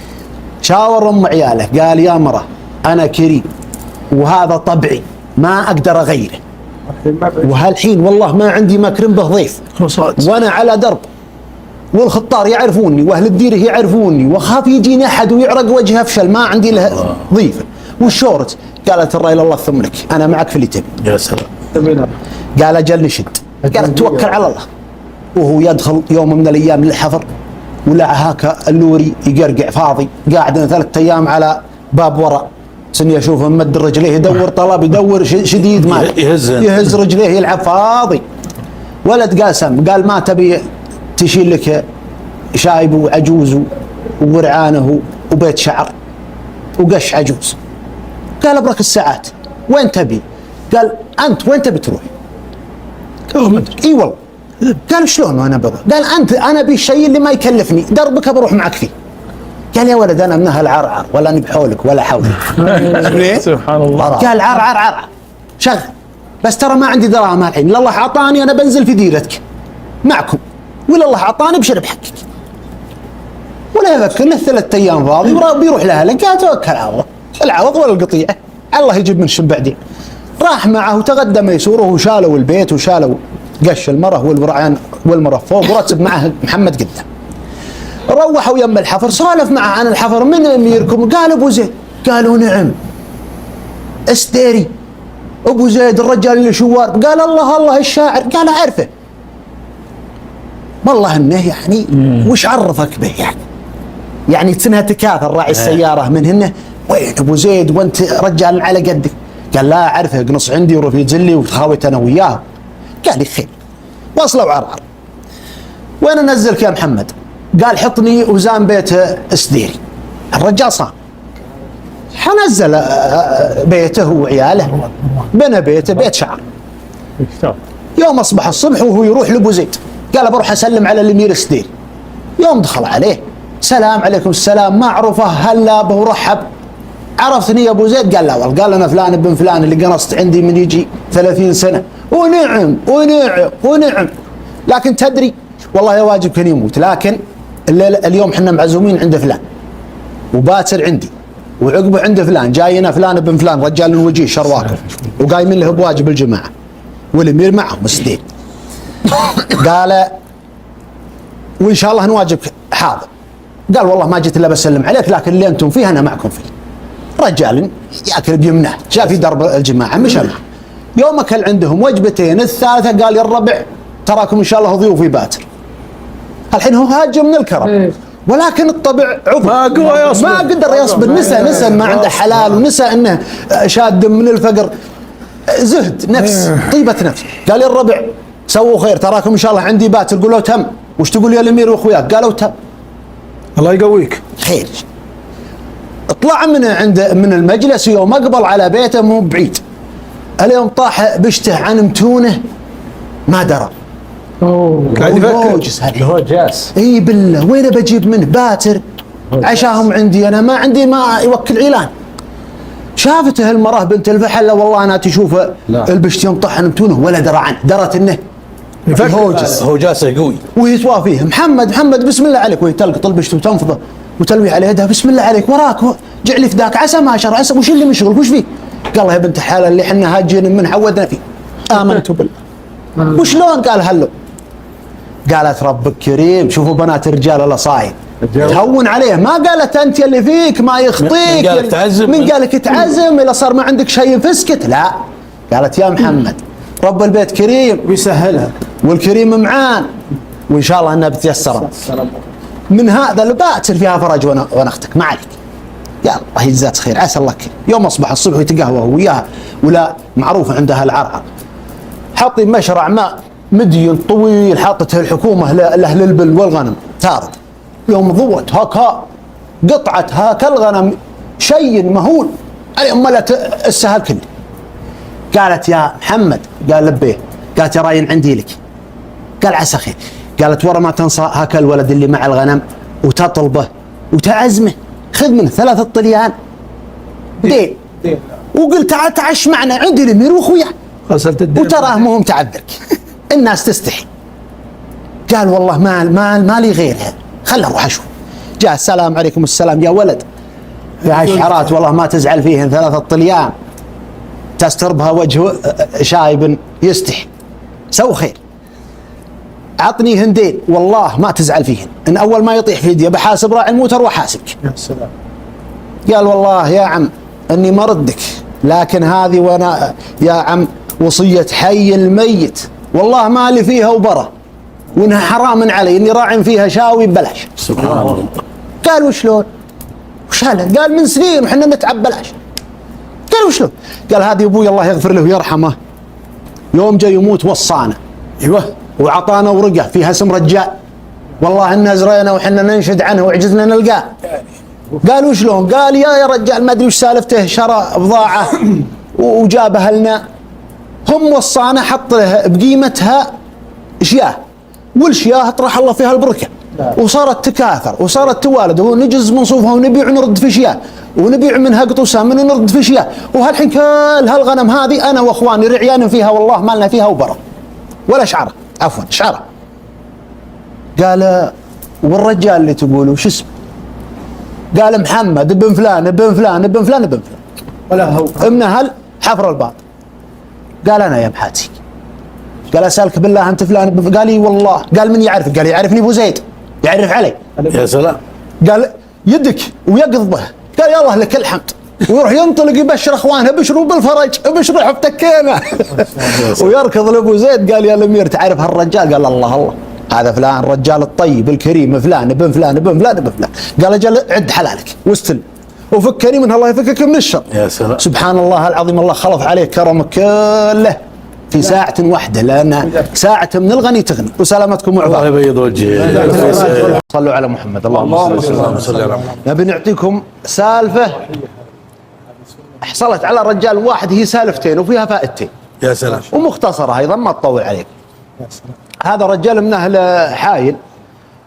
شاور ام عياله قال يا مرة انا كريم وهذا طبعي ما اقدر اغيره، وهالحين والله ما عندي مكرم به ضيف وانا على درب، والخطار يعرفوني واهل الديره يعرفوني، واخاف يجيني احد ويعرق وجهه افشل ما عندي له ضيفه. والشورت قالت الراي الله ثم لك انا معك في اللي تبي. يا سلام. قال اجل نشد. قالت توكل على الله. وهو يدخل يوم من الايام للحفر ولا هاك اللوري يقرقع فاضي، قاعد 3 ايام على باب وراء، سني اشوفه ممد رجليه يدور طلب يدور شديد ما يهز رجليه يلعب فاضي. ولد قاسم قال ما تبي تشيل لك شايب وعجوز وورعانه وبيت شعر وقش عجوز. قال ابرك الساعات وين تبي؟ قال انت وين تبي تروح؟ اي والله. قال شلون وانا بروح؟ قال انت انا ابي الشيء اللي ما يكلفني، دربك بروح معك فيه. قال يا ولد انا من اهل عرعر ولا نبحولك ولا حولك. سبحان الله. قال عرعر شغل، بس ترى ما عندي دراهم الحين، لا الله اعطاني انا بنزل في ديرتك معكم، ولا الله اعطاني بشرب حقك. ولا يفكر له 3 ايام فاضي بيروح لاهله. قال توكل على الله، العوض ولا القطيعه الله يجيب من شم بعدين. راح معه وتغدى ميسوره وشالوا البيت وشالوا قش المره والورعان والمره فوق، ورتب معه محمد قدام. روحوا يم الحفر، سولف معه عن الحفر، من اميركم؟ قال ابو زيد. قالوا نعم استيري ابو زيد الرجال اللي شوار. قال الله الشاعر. قال اعرفه والله انه يعني وش عرفك به يعني تنها تكاثر راعي السياره من هنا. وين ابو زيد وانت رجال على قدك؟ قال لا اعرفه، قنص عندي ورفيق زلي وتخاويت انا وياه. قال لي خير. وصلوا عرعر. وين انزلك يا محمد؟ قال حطني وزان بيت اسديري. الرجال صام، حنزل بيته وعياله، بنى بيته بيت شعر. يوم اصبح الصبح وهو يروح لابو زيد، قال بروح اسلم على الامير اسديري. يوم دخل عليه سلام عليكم السلام، معروفه هلا به ورحب. عرفتني يا ابو زيد؟ قال لا والله. قال انا فلان ابن فلان اللي قنصت عندي من يجي 30 سنه. ونعم ونعم ونعم، لكن تدري والله يا واجب كان يموت، لكن اليوم احنا معزومين عند فلان وباتر عندي وعقبه عند فلان، جاينا فلان ابن فلان رجال وجيه شرواكر وقايمين له بواجب الجماعه والامير معهم السديد. قال وان شاء الله نواجبك حاضر. قال والله ما جيت الا بسلم عليك، لكن اللي انتم فيه انا معكم فيه. رجال ياكل بيمنه، جاء في درب الجماعه مشى معه. يوم اكل عندهم وجبتين، الثالثه قال يا الربع تراكم ان شاء الله ضيوفي باتر. الحين هو هاجم من الكرم، ولكن الطبع عضو ما قدر يصبر. نسى ما عنده حلال، ونسى انه شاد من الفقر، زهد نفس طيبه نفس. قال يا الربع سووا خير تراكم ان شاء الله عندي باتر. قولوا تم. وش تقول يا الامير واخوياك؟ قالوا تم. الله يقويك. خير. اطلع من المجلس يوم اقبل على بيته مو بعيد. اليوم طاح بشته عن متونه ما درى. قاعد يفكر. هو جاس. اي بالله وين بجيب منه باتر؟ عشاهم عندي انا، ما عندي ما يوكل عيلان. شافته المراه بنت الفحله والله انا تشوفه البشت يوم طاح عن متونه ولا درى عنه، درت انه هو جاسه قوي. وهي توافيه محمد بسم الله عليك، وهي تلقط البشت وتنفضه وتلوي على يدها بسم الله عليك وراك جعلي فداك عسى ما شر عسى. وش اللي مشغل وش فيه؟ قال الله يا بنت الحلال اللي احنا هاجين من عودنا فيه. امنت بالله. وشلون؟ قال هلو. قالت ربك كريم، شوفوا بنات الرجال الاصايل تهون عليه، ما قالت انت اللي فيك ما يخطيك، من قالك تعزم اذا صار ما عندك شيء فسكت. لا، قالت يا محمد رب البيت كريم ويسهلها، والكريم معان، وان شاء الله انها بتيسر. من هذا الباتر فيها فرج وانا اختك ما عليك. يا الله يجزاك خير، عسى الله كريم. يوم اصبح الصبح ويتقهوى وياها، ولا معروفه عندها العرعر، حاطين مشرع ماء مدين طويل حاطته الحكومه لاهل البل والغنم تارد. يوم ضوت هاكا قطعت هاكا الغنم شيء مهول، اليوم ملت السهل كله. قالت يا محمد، قال لبيه. قالت يا راين عندي لك. قال عسى خير. قالت ورا ما تنسى هاكا الولد اللي مع الغنم وتطلبه وتعزمه، خذ منه 3 طليان دين، وقلت تعال تعش معنا عندي الامير واخوياه، غسلت الدين وتراه مهم تعذرك. الناس تستحي. قال والله ما لي غيرها، خل اروح اشوف. جاء السلام عليكم السلام، يا ولد في هالشعرات والله ما تزعل فيهن 3 طليان تستربها وجه شايب يستحي، سو خير، عطني هندين والله ما تزعل فيهن، ان اول ما يطيح في يدي بحاسب راعي الموتر وحاسبك. يا سلام. قال والله يا عم اني ما ردك، لكن هذه وانا يا عم وصية حي الميت والله ما لي فيها وبرا، وانها حرام علي اني راعي فيها شاوي ببلاش. سبحان الله. قال وشلون؟ وشاله؟ قال من سنين وحنا نتعب بلاش. قال وشلون؟ قال هذه ابوي الله يغفر له ويرحمه يوم جاي يموت وصانا، ايوه، وعطانا ورقه فيها اسم رجال، والله إنا زرينا وحنا ننشد عنه وعجزنا نلقاه. قال وشلون؟ قال يا رجال ما ادري وش سالفته، شرى بضاعه وجابها لنا، هم وصانا حط له بقيمتها اشياء، والشياه طرح الله فيها البركه، وصارت تكاثر وصارت توالد، ونجز من صوفها ونبيع ونرد في شياه، ونبيع منها قطوسها من ونرد في شياه، وهالحين كل هالغنم هذه انا واخواني رعيان فيها والله ما لنا فيها وبرا ولا شعره، عفوا شعره. قال والرجال اللي تقوله شو اسمه؟ قال محمد بن فلان ابن فلان ابن فلان ابن فلان، ولا هو ابن اهل حفر الباط. قال انا يا محاتي. قال اسالك بالله انت فلان ابن فلان؟ قال لي والله. قال من يعرفك؟ قال يعرفني ابو زيد، يعرف علي. يا سلام. قال يدك ويقضبه. قال يا الله لك الحمد، ويروح ينطلق يبشر اخوانه ابشروا بالفرج ابشروا حفتكينا ويركض لابو زيد. قال يا الامير تعرف هالرجال؟ قال الله الله هذا فلان الرجال الطيب الكريم فلان ابن فلان ابن فلان ابن فلان. قال اجل عد حلالك واستلم وفكني من الله يفكك من الشر. يا سلام. سبحان الله العظيم، الله خلف عليك كرمك كله في ساعة واحدة، لأن ساعة من الغني تغني. وسلامتكم الله وعباد. يبيض وجهك. صلوا على محمد. اللهم صل على محمد. نبي نعطيكم سالفة حصلت على رجال واحد، هي سالفتين وفيها فائدتين يا سلام. ومختصرة أيضا ما تطول عليك. هذا رجال من أهل حايل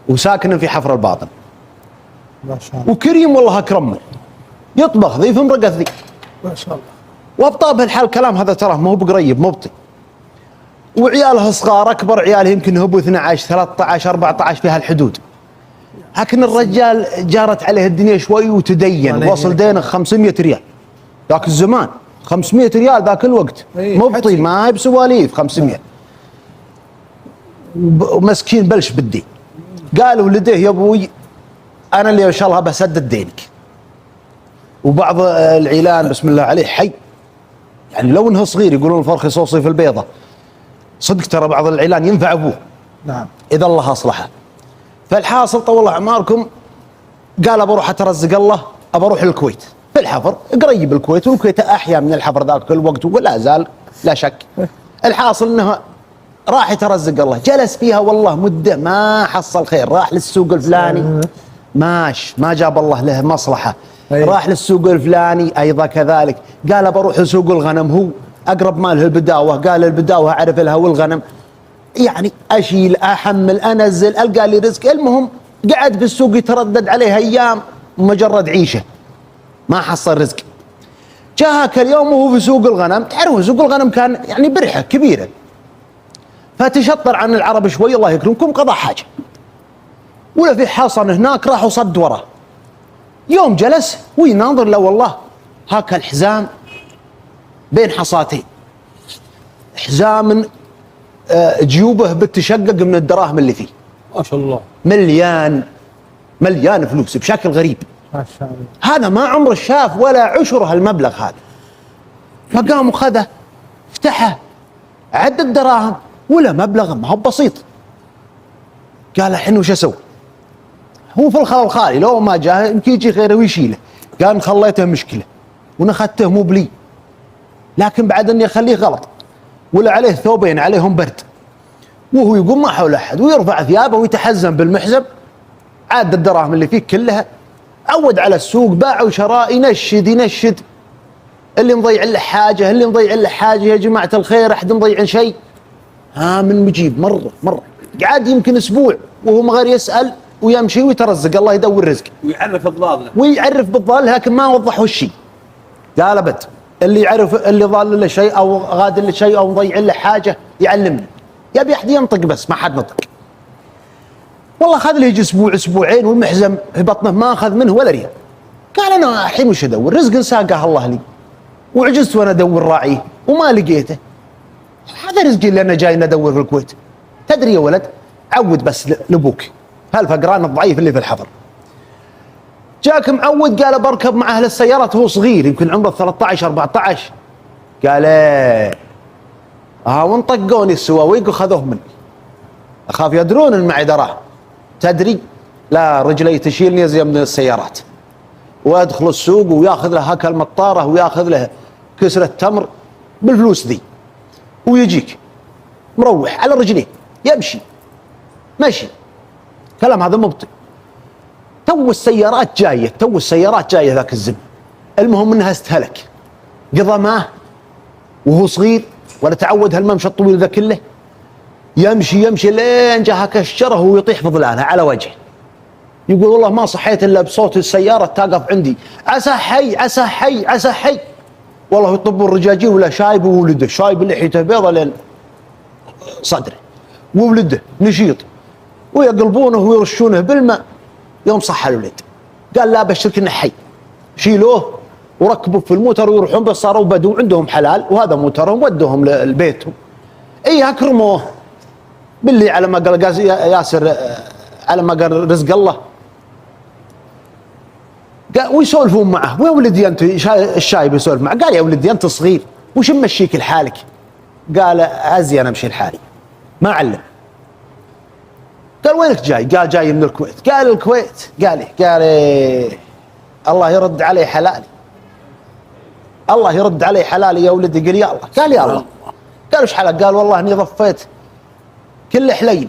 وساكن في حفر الباطن، ما شاء الله وكريم والله أكرمه، يطبخ ذي في مرقة ذي، ما شاء الله. وابطاب الحال كلام هذا تراه ما هو بقريب مبطي، وعياله صغار، اكبر عياله يمكن هو 12 13 14 في هالحدود. لكن الرجال جارت عليه الدنيا شوي وتدين، وصل دينه 500 ريال ذاك الزمان، 500 ريال ذاك الوقت مبطي ما هي بسواليف 500. ومسكين بلش بالدين. قالوا لديه يا ابوي انا اللي ان شاء الله بسدد دينك. وبعض العيلان بسم الله عليه حي، يعني لو انه صغير يقولون الفرخ يصوصي في البيضه، صدق ترى بعض العيلان ينفع ابوه نعم. اذا الله اصلحه. فالحاصل طول اعماركم، قال بروح اترزق الله، بروح الكويت في الحفر قريب الكويت، والكويت احيا من الحفر ذاك الوقت ولا زال لا شك. الحاصل انه راح يترزق الله، جلس فيها والله مده ما حصل خير، راح للسوق الفلاني ماش ما جاب الله له مصلحه، راح للسوق الفلاني ايضا كذلك. قال بروح لسوق الغنم، هو اقرب ماله البداوه، قال البداوه اعرف لها والغنم، يعني اشيل احمل انزل القى لي رزق. المهم قعد في السوق يتردد عليه ايام مجرد عيشه ما حصل رزق. جاء اليوم وهو في سوق الغنم، تعرفون سوق الغنم كان يعني برحه كبيره، فتشطر عن العرب شوي الله يكرمكم قضى حاجه، ولا في حصن هناك راح وصد وراه. يوم جلس ويناظر له والله هاك الحزام بين حصاتين، حزام جيوبه بتشقق من الدراهم اللي فيه، ما شاء الله مليان فلوس بشكل غريب. ما شاء الله. هذا ما عمره شاف ولا عشر هالمبلغ هذا. فقام وخذه فتحه عد الدراهم ولا مبلغ ما هو بسيط. قال الحين وش اسوي؟ هو في الخال الخالي لو ما جاء يمكن يجي غيره ويشيله. قال خليته مشكله ونخدته مو بلي، لكن بعد اني اخليه غلط، ولا عليه ثوبين عليهم برد، وهو يقوم ما حول احد ويرفع ثيابه ويتحزن بالمحزب، عاد الدراهم اللي فيه كلها، عود على السوق باع وشراء، ينشد اللي مضيع له حاجه، اللي مضيع له حاجه يا جماعه الخير، احد مضيع شيء؟ من مجيب مره قعد يمكن اسبوع وهو ما غير يسال ويمشي ويترزق، الله يدور رزق ويعرف الضال ويعرف بالضال، لكن ما وضحوا الشيء. قال ابد اللي يعرف اللي ضال له شيء او غادر له شيء او مضيع له حاجه يعلمني. يبي أحد ينطق بس ما حد نطق. والله أخذ له يجي أسبوع أسبوعين والمحزم في بطنه ما أخذ منه ولا ريال. قال أنا الحين وش أدور؟ رزق ساقه الله لي وعجزت وأنا أدور راعيه وما لقيته. هذا رزقي اللي أنا جاي أدور في الكويت. تدري يا ولد عود بس لأبوك هالفقران الضعيف اللي في الحضر. جاك معود قال بركب مع أهل السيارات وهو صغير يمكن عمره 13 14. قال وانطقوني السواويق وخذوه مني. أخاف يدرون إن معي دراه. تدري لا رجلي تشيلني زي من السيارات وادخل السوق وياخذ له هكل مطاره وياخذ له كسرة تمر بالفلوس ذي ويجيك مروح على رجليه يمشي مشي. كلام هذا مبطئ. تو السيارات جايه ذاك الزمن. المهم انها استهلك قضى معه وهو صغير ولا تعود هالممشى الطويل ذا كله. يمشي لين جاها كشره ويطيح في ظلالها على وجهه. يقول والله ما صحيت الا بصوت السياره تقف عندي عسى حي. والله يطبوا الرجاجيل ولا شايب وولده شايب لحيته بيضه لين صدره وولده نشيط ويقلبونه ويرشونه بالماء. يوم صح الولد قال لا بشرك انه حي. شيلوه وركبوا في الموتر ويروحون بس صاروا بدو عندهم حلال وهذا موترهم ودوهم لبيتهم. اكرموه باللي على ما قال ياسر على ما قال رزق الله. قال ويسولفون معه ويا ولدي انت الشايب يسولف معه. قال يا ولدي انت صغير وش مشيك لحالك؟ قال ازين امشي لحالي ما علم. قال وينك جاي؟ قال جاي من الكويت. قال الكويت؟ قال الله يرد علي حلالي. الله يرد علي حلالي يا ولدي. قال يا الله. قال يا الله. قال وش حلال؟ قال والله اني ضفيت كل حليلي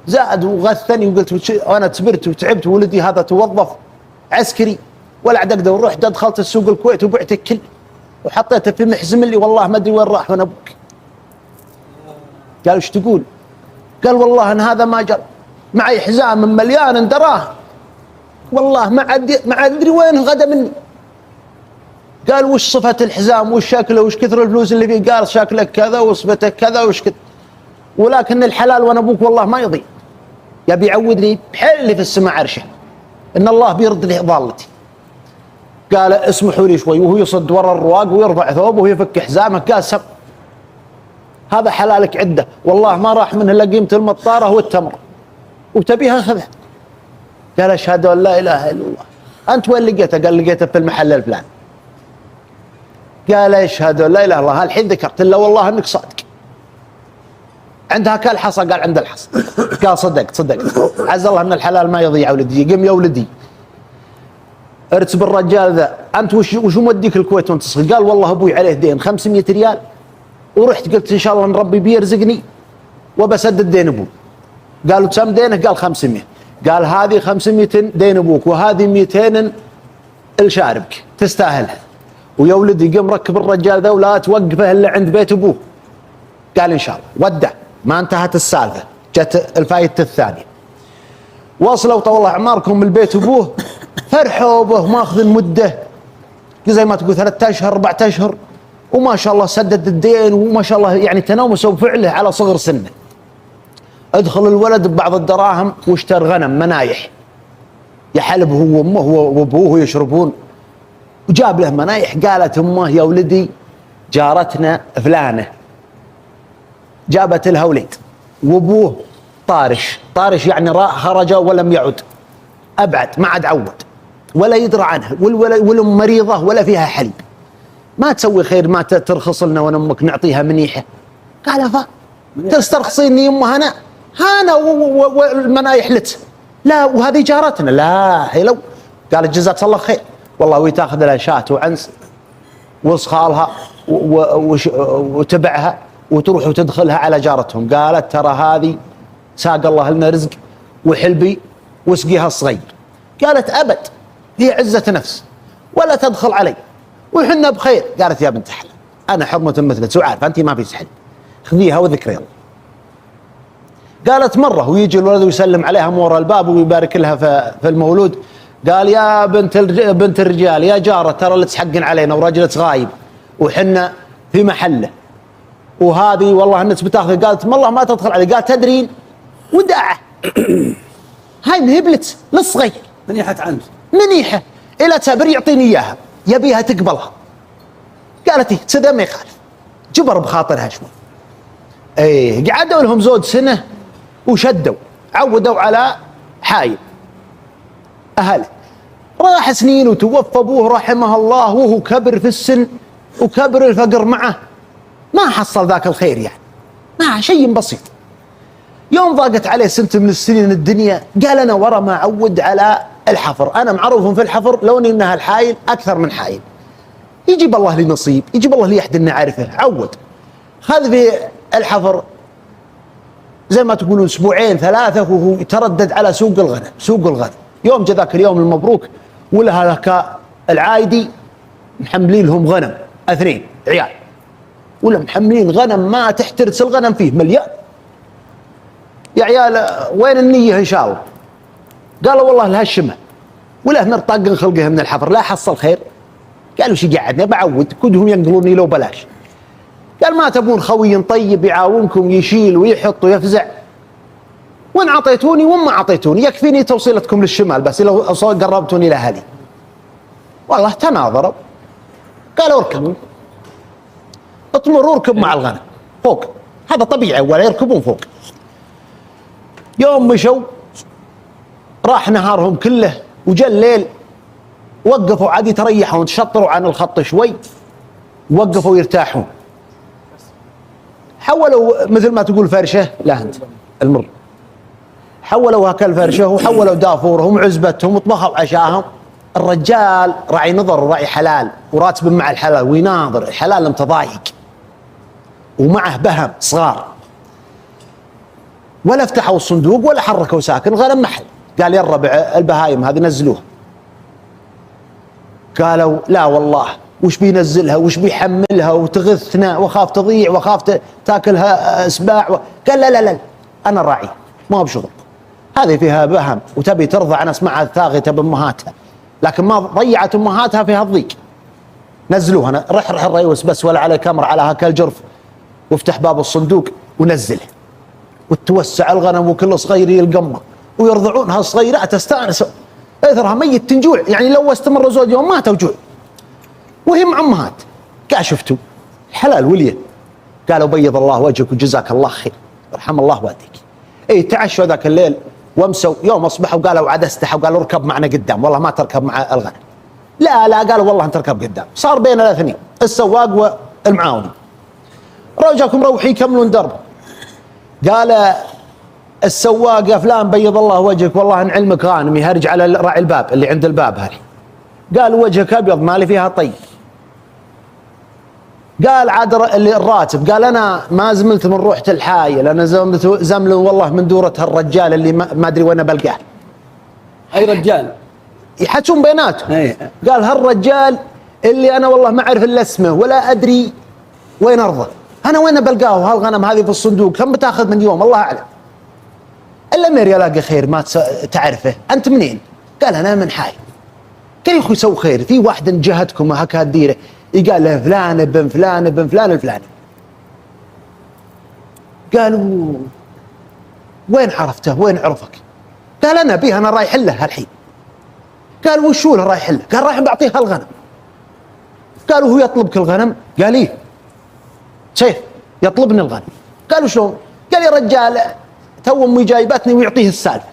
زاد وغثني وقلت وانا تبرت وتعبت ولدي هذا توظف عسكري ولا عاد اقدر ورحت دخلت السوق الكويت وبعته كله وحطيته في محزم اللي والله ما ادري وين راح من ابوك. قال وش تقول؟ قال والله ان هذا ما جرى معي حزام مليان دراهم والله ما ادري وين غدا مني. قال وش صفة الحزام وش شكله وش كثر الفلوس اللي فيه؟ قال شكله كذا وصفته كذا وش كذا ولكن الحلال وانا ابوك والله ما يضيع. يبي يعودني بحلي في السماء عرشه ان الله بيرد لي ضالتي. قال اسمحوا لي شوي وهو يصد ورا الرواق ويرفع ثوبه ويفك حزامه. قال سب هذا حلالك عده والله ما راح منه الا قيمه المطاره والتمر وتبيها خذها. قال اشهد ان لا اله الا الله. انت وين لقيته؟ قال لقيته في المحل الفلاني. قال اشهد ان لا اله الا الله. الحين ذكرت الا والله انك صادق. عندها كالحصى؟ قال عند الحصى. قال صدقت عز الله ان الحلال ما يضيع. ولدي قم يا ولدي ارتب الرجال ذا. انت وش موديك الكويت وانت صغير؟ قال والله ابوي عليه دين 500 ريال ورحت قلت ان شاء الله ان ربي بيرزقني وبسدد دين ابوي. قالوا كم دينك؟ قال 500. قال هذه 500 دين ابوك وهذه 200 الشاربك تستاهلها. ويا ولدي قم ركب الرجال ذا ولا توقفه الا عند بيت ابوه. قال ان شاء الله. ودع ما انتهت السالفه جت الفائده الثانيه. وصلوا طول اعماركم من بيت ابوه فرحوا به ماخذ المده زي ما تقول 3 اشهر 4 اشهر وما شاء الله سدد الدين وما شاء الله يعني تنامسوا بفعله على صغر سنه. ادخل الولد ببعض الدراهم واشترى غنم منايح يحلب هو وامه وابوه يشربون وجاب له منايح. قالت امه يا ولدي جارتنا فلانه جابت لها وليد وابوه طارش يعني خرج ولم يعد ابعد ما عاد عود ولا يدرى عنها والام مريضه ولا فيها حليب. ما تسوي خير ما ترخص لنا وانا امك نعطيها منيحه. قال تسترخصيني امها انا والمنايح لت لا وهذه جارتنا لا هي لو. قالت جزاك الله خير والله وتاخذ لها شاة وعنس وصخالها وتبعها وتروح وتدخلها على جارتهم. قالت ترى هذه ساق الله لنا رزق وحلبي وسقيها الصغير. قالت أبد هي عزة نفس ولا تدخل علي وحنا بخير. قالت يا بنت حلال أنا حرمة مثلك وعارف أنت ما في سحل خذيها وذكري الله. قالت مرة ويجي الولد ويسلم عليها مورا الباب ويبارك لها في المولود. قال يا بنت الرجال يا جارة ترى اللي تحقن علينا ورجلة غايب وحنا في محله وهذه والله الناس بتاخذ، قالت والله ما تدخل عليه، قال تدرين وداعه. هاي مهبلت للصغير منيحة عنه منيحه الى تابر يعطيني اياها يبيها تقبلها. قالت تسدى ما يخالف، جبر بخاطرها شوي. ايه قعدوا لهم زود سنه وشدوا عودوا على حايل اهله. راح سنين وتوفى ابوه رحمه الله وهو كبر في السن وكبر الفقر معه، ما حصل ذاك الخير يعني، ما شيء بسيط. يوم ضاقت عليه سنة من السنين الدنيا قال انا ورا ما اعود على الحفر، انا معروف في الحفر لو انها الحايل اكثر من حايل، يجيب الله لي نصيب، يجيب الله لي احد اني اعرفه. عود خذ في الحفر زي ما تقولون اسبوعين ثلاثه وهو يتردد على سوق الغنم، سوق الغنم. يوم جاء ذاك اليوم المبروك ولها لك العايدي محملين لهم غنم 2 عيال، ولا محملين غنم ما تحترس الغنم فيه مليان. يا عيال وين النية ان شاء الله؟ قالوا والله لها الشمه ولا مرطاق خلقها من الحفر، لا حصل خير. قالوا شي قعدنا بعود كلهم ينقلوني لو بلاش. قال ما تبون خوي طيب يعاونكم يشيل ويحط ويفزع؟ وين عطيتوني وما عطيتوني، يكفيني توصيلتكم للشمال بس لو قربتوني لاهلي. والله تناظروا قالوا اركبوا، اطمروا اركب مع الغنم فوق، هذا طبيعي ولا يركبون فوق. يوم مشوا راح نهارهم كله وجاء الليل وقفوا عاد يتريحون، شطروا عن الخط شوي وقفوا يرتاحون. حولوا مثل ما تقول فرشه، لا انت المر، حولوا هكا الفرشه وحولوا دافورهم وعزبتهم وطبخوا عشاهم. الرجال راعي نظر وراعي حلال وراتب مع الحلال ويناظر الحلال متضايق ومعه بهم صغار، ولا فتحوا الصندوق ولا حركوا ساكن غنم محل. قال يا الربع البهايم هذه نزلوها. قالوا لا والله وش بينزلها وش بيحملها وتغثنا وخاف تضيع وخاف تاكلها اسباع قال لا لا لا انا راعي ما بشغل، هذه فيها بهم وتبي ترضع انا اسمعها ثاغته بامهاتها، لكن ما ضيعت امهاتها فيها الضيق. نزلوها انا رح الريوس بس ولا على كاميرا على هكا الجرف، وافتح باب الصندوق ونزله وتوسع الغنم وكل صغير يلقمه ويرضعونها الصغيرات تستانس، اثرها ميت تنجوع يعني لو استمر زود يوم ماتوا جوع وهي مع امهات. قال شفتوا الحلال وليه؟ قالوا بيض الله وجهك وجزاك الله خير ارحم الله والديك. اي تعشوا ذاك الليل وامسوا، يوم اصبحوا قالوا عاد استحوا قالوا اركب معنا قدام، والله ما تركب مع الغنم. لا لا قالوا والله انت تركب قدام. صار بين الاثنين السواق والمعاون. رجاكم روحي كملون درب. قال السواق يا فلان بيض الله وجهك والله ان علمك غانم، يهرج على راعي الباب اللي عند الباب هذه. قال وجهك ابيض مالي فيها طيب. قال عاد الراتب، قال انا ما زملت من روحة الحايل، انا زمل والله من دورة هالرجال اللي ما ادري وين بلقاه. اي رجال؟ يحجون بيناتهم. أي. قال هالرجال اللي انا والله ما اعرف الا اسمه ولا ادري وين ارضه، انا وين بلقاه هالغنم هذه في الصندوق كم بتاخذ من يوم الله اعلم. الا ميري الاقي خير ما تعرفه. انت منين؟ قال انا من حايل. قال يا اخوي سووا خير، في واحد من جهتكم هكا الديره يقال له فلان ابن فلان ابن فلان الفلاني. قالوا وين عرفته وين عرفك؟ قال انا بيه انا رايح له الحين. قال وش هو رايح له؟ قال رايح بعطيه الغنم. قالوا هو يطلبك الغنم؟ قال ايه شيخ يطلبني الغنم. قالوا شلون؟ قال يا رجال تو امي جايبتني ويعطيه السالفه،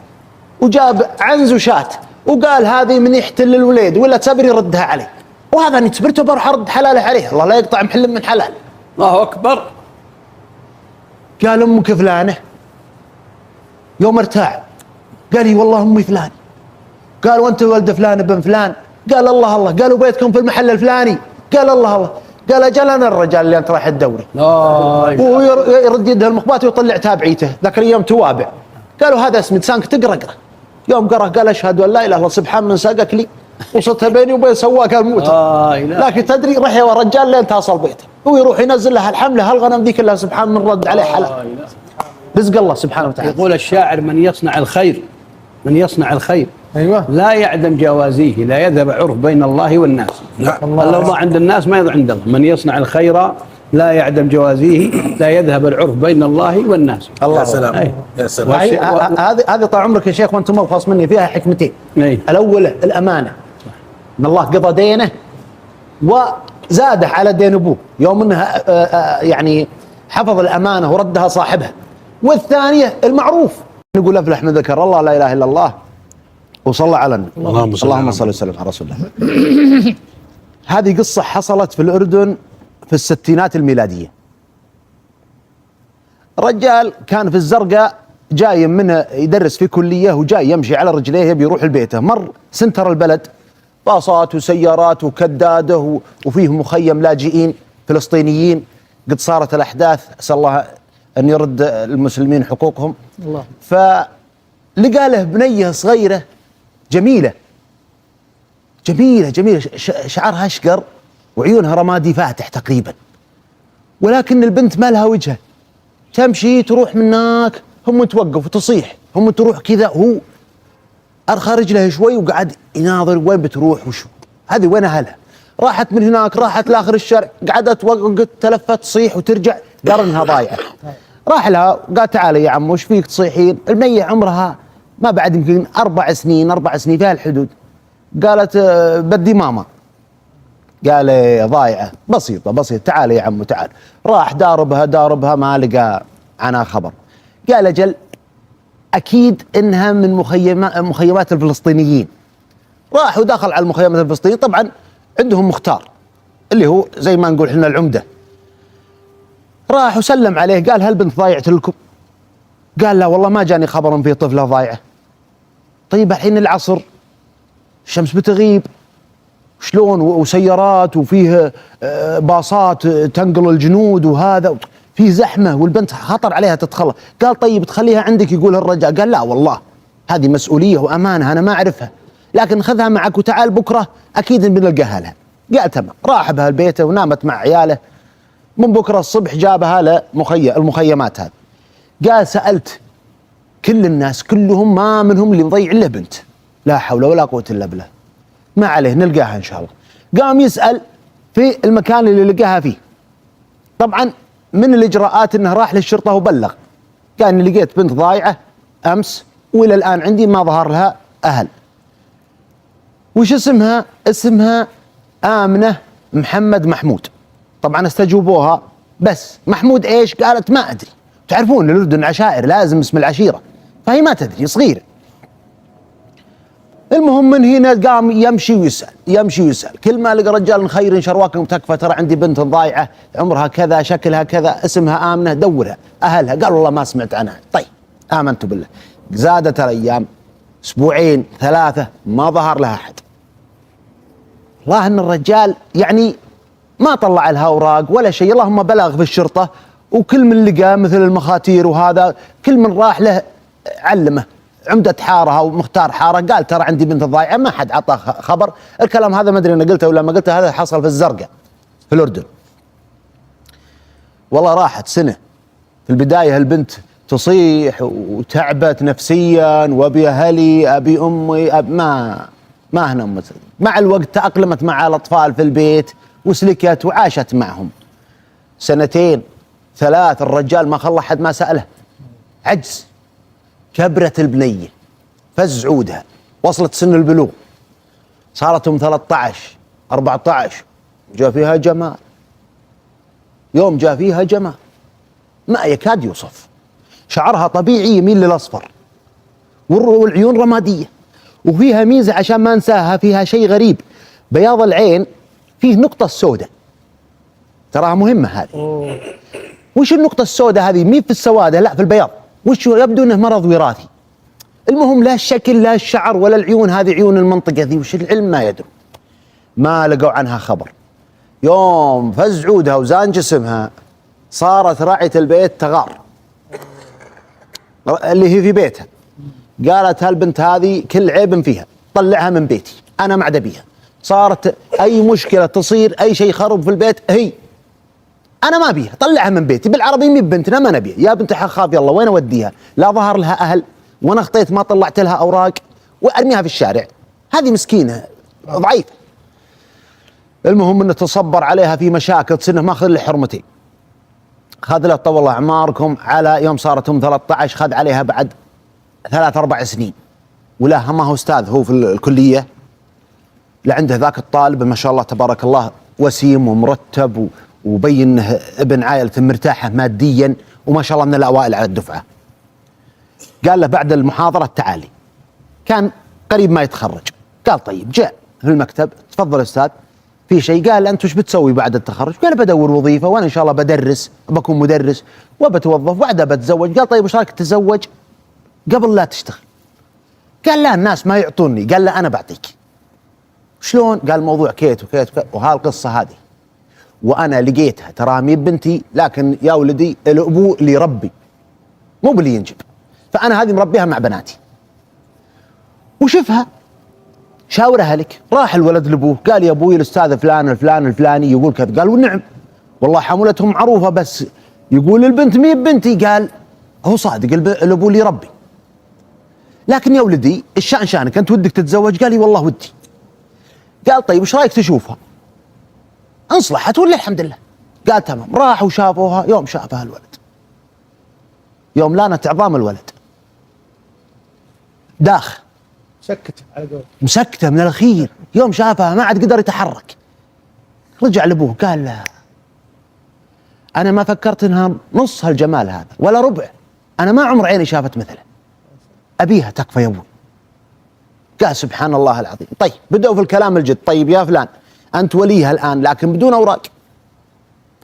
وجاب عنز وشات وقال هذه من يحتل الوليد ولا تبر يردها عليه، وهذا اني تبرته بروح ارد حلاله عليه، الله لا يقطع محل من حلال. الله اكبر. قال امك فلانه؟ يوم ارتاع قال لي والله امي فلان. قال وانت ولد فلان ابن فلان؟ قال الله الله. قالوا بيتكم في المحل الفلاني؟ قال الله الله. قال اجل انا الرجال اللي انت رايح الدوري. وهو يرد يده المخبات ويطلع تابعيته ذاك اليوم توابع. قالوا هذا اسمي لسانك تقرا. يوم قرأ قال اشهد ان لا اله الا الله سبحان من ساقك لي وصلتها بيني وبين سواق الموتى. لكن تدري راح يا رجال لين تصل بيته، هو يروح ينزل لها الحمله هالغنم ذي كلها سبحان من رد عليه حلال. رزق الله سبحانه وتعالى. يقول الشاعر من يصنع الخير، من يصنع الخير ايوه لا يعدم جوازيه، لا يذهب عرف بين الله والناس. الله ما عند الناس ما يضع عند الله. من يصنع الخير لا يعدم جوازيه لا يذهب العرف بين الله والناس. يا سلام أي. يا سلام. هذه طال عمرك يا شيخ وانت مبخص مني فيها حكمتين. أي. الاولى الامانه، ان الله قضى دينه وزاده على دين ابوه يوم انها يعني حفظ الامانه وردها صاحبها. والثانيه المعروف، نقول افلح من ذكر الله لا اله الا الله وصلى على النبي. اللهم صل وسلم على رسول الله. هذه قصه حصلت في الاردن في الستينات الميلاديه. رجال كان في الزرقاء جاي منه يدرس في كليه وجاي يمشي على رجليه يبي يروح لبيته، مر سنتر البلد باصات وسيارات وكداده وفيه مخيم لاجئين فلسطينيين. قد صارت الاحداث، اسال الله ان يرد المسلمين حقوقهم. الله. فلقى له بنيه صغيره جميله جميله جميله، شعرها اشقر وعيونها رمادي فاتح تقريبا، ولكن البنت ما لها وجهه، تمشي تروح من هناك هم توقف وتصيح، هم تروح كذا، هو ارخى رجلها شوي وقعد يناظر وين بتروح وشو هذه وين اهلها. راحت من هناك راحت لاخر الشارع، قعدت وقت تلفت تصيح وترجع، قال انها ضايعه. راح لها وقال تعالي يا عم وش فيك تصيحين؟ المية عمرها ما بعد يمكن 4 سنين في هالحدود. قالت بدي ماما. قال ضايعه بسيطه تعال يا عمو تعال. راح داربها ما لقى عنها خبر. قال اجل اكيد انها من مخيمات الفلسطينيين. راح ودخل على المخيمات الفلسطينيين، طبعا عندهم مختار اللي هو زي ما نقول احنا العمده. راح وسلم عليه قال هل بنت ضايعت لكم؟ قال لا والله ما جاني خبر ان في طفله ضايعه. طيب الحين العصر الشمس بتغيب شلون وسيارات وفيه باصات تنقل الجنود وهذا في زحمه والبنت خطر عليها تتخلى. قال طيب تخليها عندك يقول الرجال. قال لا والله هذه مسؤوليه وامانه انا ما اعرفها، لكن خذها معك وتعال بكره اكيد بنلقاها لها. قال تمام. راح بها البيت ونامت مع عياله. من بكره الصبح جابها المخيمات هذه. قال سالت كل الناس كلهم ما منهم اللي مضيع الا بنت. لا حول ولا قوه الا بالله. ما عليه نلقاها ان شاء الله. قام يسال في المكان اللي لقاها فيه. طبعا من الاجراءات انه راح للشرطه وبلغ، قال اني لقيت بنت ضايعه امس والى الان عندي ما ظهر لها اهل. وش اسمها؟ اسمها آمنة محمد محمود. طبعا استجوبوها بس محمود ايش؟ قالت ما ادري. تعرفون الاردن عشائر لازم اسم العشيره، فهي ما تدري صغيره. المهم من هنا قام يمشي ويسال كل ما لقى رجال خير شرواكم تكفى ترى عندي بنت ضايعه عمرها كذا شكلها كذا اسمها آمنة دورها اهلها. قال والله ما سمعت عنها. طيب آمنت بالله. زادت الايام 2 3 ما ظهر لها احد. الله ان الرجال يعني ما طلع لها اوراق ولا شيء، اللهم بلغ في الشرطه وكل من لقاه مثل المخاتير وهذا كل من راح له علمه عمده حاره او مختار حاره قال ترى عندي بنت ضايعه. ما حد عطى خبر. الكلام هذا ما ادري انا قلته ولا ما قلته، هذا حصل في الزرقاء في الاردن. والله راحت سنه. في البدايه البنت تصيح وتعبت نفسيا وابي اهلي ابي امي ما هنا. مع الوقت تأقلمت مع الأطفال في البيت وسلكت وعاشت معهم 2 3 الرجال ما خلى حد ما سأله. عجز. كبرت البنية فز عودها وصلت سن البلوغ، صارت 13 14 جاء فيها جمال. يوم جاء فيها جمال ما يكاد يوصف. شعرها طبيعي يميل للأصفر والعيون رمادية، وفيها ميزة عشان ما ننساها، فيها شيء غريب، بياض العين فيه نقطة سوداء، تراها مهمة هذه. وش النقطة السوداء هذه؟ مين في السوادة، لا في البياض. وش يبدو انه مرض وراثي. المهم لا الشكل لا الشعر ولا العيون، هذه عيون المنطقة ذي وش العلم ما يدرون. ما لقوا عنها خبر. يوم فز عودها وزان جسمها صارت راعية البيت تغار اللي هي في بيتها. قالت هالبنت هذه كل عيب فيها طلعها من بيتي انا ما عاد بيها. صارت اي مشكله تصير اي شيء خرب في البيت هي انا ما بيها طلعها من بيتي. بالعربي مين بنتنا ما نبيها يا بنت خاف يلا وين اوديها؟ لا ظهر لها اهل وانا اخطيت ما طلعت لها اوراق وارميها في الشارع. هذه مسكينه ضعيفه. المهم انه تصبر عليها في مشاكل تصير ماخذ لها حرمتين. خذ له طول الله اعماركم على يوم صارت 13 خذ عليها بعد 3-4 سنين، ولا ما هو استاذ هو في الكليه، لعنده ذاك الطالب ما شاء الله تبارك الله وسيم ومرتب وبين انه ابن عائله مرتاحه ماديا وما شاء الله من الاوائل على الدفعه. قال له بعد المحاضره تعالي، كان قريب ما يتخرج. قال طيب، جاء في المكتب، تفضل استاذ في شيء؟ قال انت وش بتسوي بعد التخرج؟ قال بدور وظيفه وانا ان شاء الله بدرس، بكون مدرس وبتوظف وبعدها بتزوج. قال طيب وش رايك تتزوج قبل لا تشتغل؟ قال لا الناس ما يعطوني. قال لا انا بعطيك. شلون؟ قال موضوع كيت وكيت وكيت وهالقصه هذه، وانا لقيتها ترى مي بنتي، لكن يا ولدي الابو اللي يربي مو باللي ينجب، فانا هذه مربيها مع بناتي. وشوفها شاورها لك. راح الولد لابوه قال يا ابوي الاستاذ فلان الفلان الفلاني يقول كذا. قال ونعم والله حمولتهم معروفه، بس يقول البنت مي بنتي. قال هو صادق الابو اللي يربي، لكن يا ولدي الشأن شانك، انت ودك تتزوج؟ قال لي والله ودي. قال طيب وش رايك تشوفها؟ انصلحت ولا الحمد لله؟ قال تمام. راحوا شافوها. يوم شافها الولد، يوم لانت عظام الولد داخ سكت على قول مسكته من الخير. يوم شافها ما عاد قدر يتحرك. رجع لابوه قال له انا ما فكرت انها نص هالجمال هذا ولا ربع، انا ما عمر عيني شافت مثله، ابيها تكفى يا ابوي. قال سبحان الله العظيم. طيب بدأوا في الكلام الجد. طيب يا فلان انت وليها الان لكن بدون اوراق،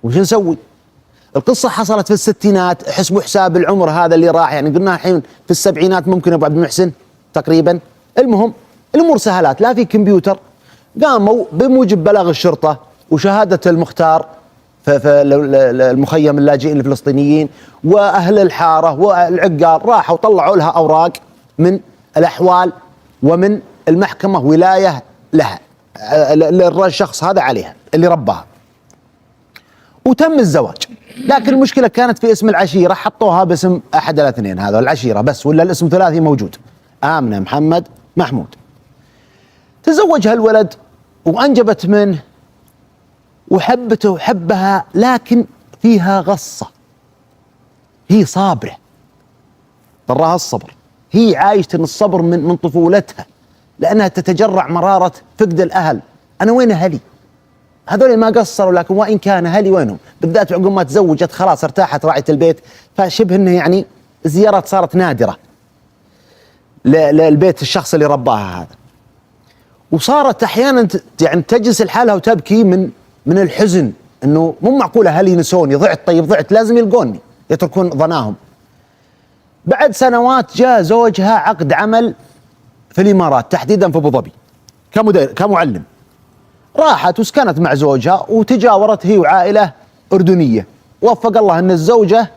وش نسوي؟ القصه حصلت في الستينات، حسبوا حساب العمر هذا اللي راح، يعني قلنا الحين في السبعينات ممكن ابو عبد المحسن تقريبا. المهم الامور سهلات، لا في كمبيوتر. قاموا بموجب بلاغ الشرطه وشهاده المختار في المخيم اللاجئين الفلسطينيين واهل الحاره والعقار، راحوا طلعوا لها اوراق من الاحوال ومن المحكمه ولايه لها الشخص هذا عليها اللي رباها، وتم الزواج. لكن المشكله كانت في اسم العشيره، حطوها باسم احد الاثنين هذا العشيره بس، ولا الاسم ثلاثي موجود، آمنة محمد محمود. تزوج هالولد وأنجبت منه وحبته وحبها، لكن فيها غصة، هي صابرة ضرها الصبر، هي عايشة الصبر من طفولتها، لأنها تتجرع مرارة فقد الأهل. أنا وين أهلي؟ هذول ما قصروا، لكن وإن كان أهلي وينهم؟ بالذات عقب ما تزوجت خلاص ارتاحت راعية البيت، فشبه أنه يعني الزيارات صارت نادرة للبيت الشخص اللي رباها هذا. وصارت احيانا يعني تجلس لحالها وتبكي من الحزن، انه مو معقوله اهلي نسوني، ضعت. طيب ضعت لازم يلقوني، يتركون ظناهم. بعد سنوات جاء زوجها عقد عمل في الامارات، تحديدا في ابو ظبي كمعلم. راحت وسكنت مع زوجها وتجاورت هي وعائله اردنيه. وفق الله ان الزوجه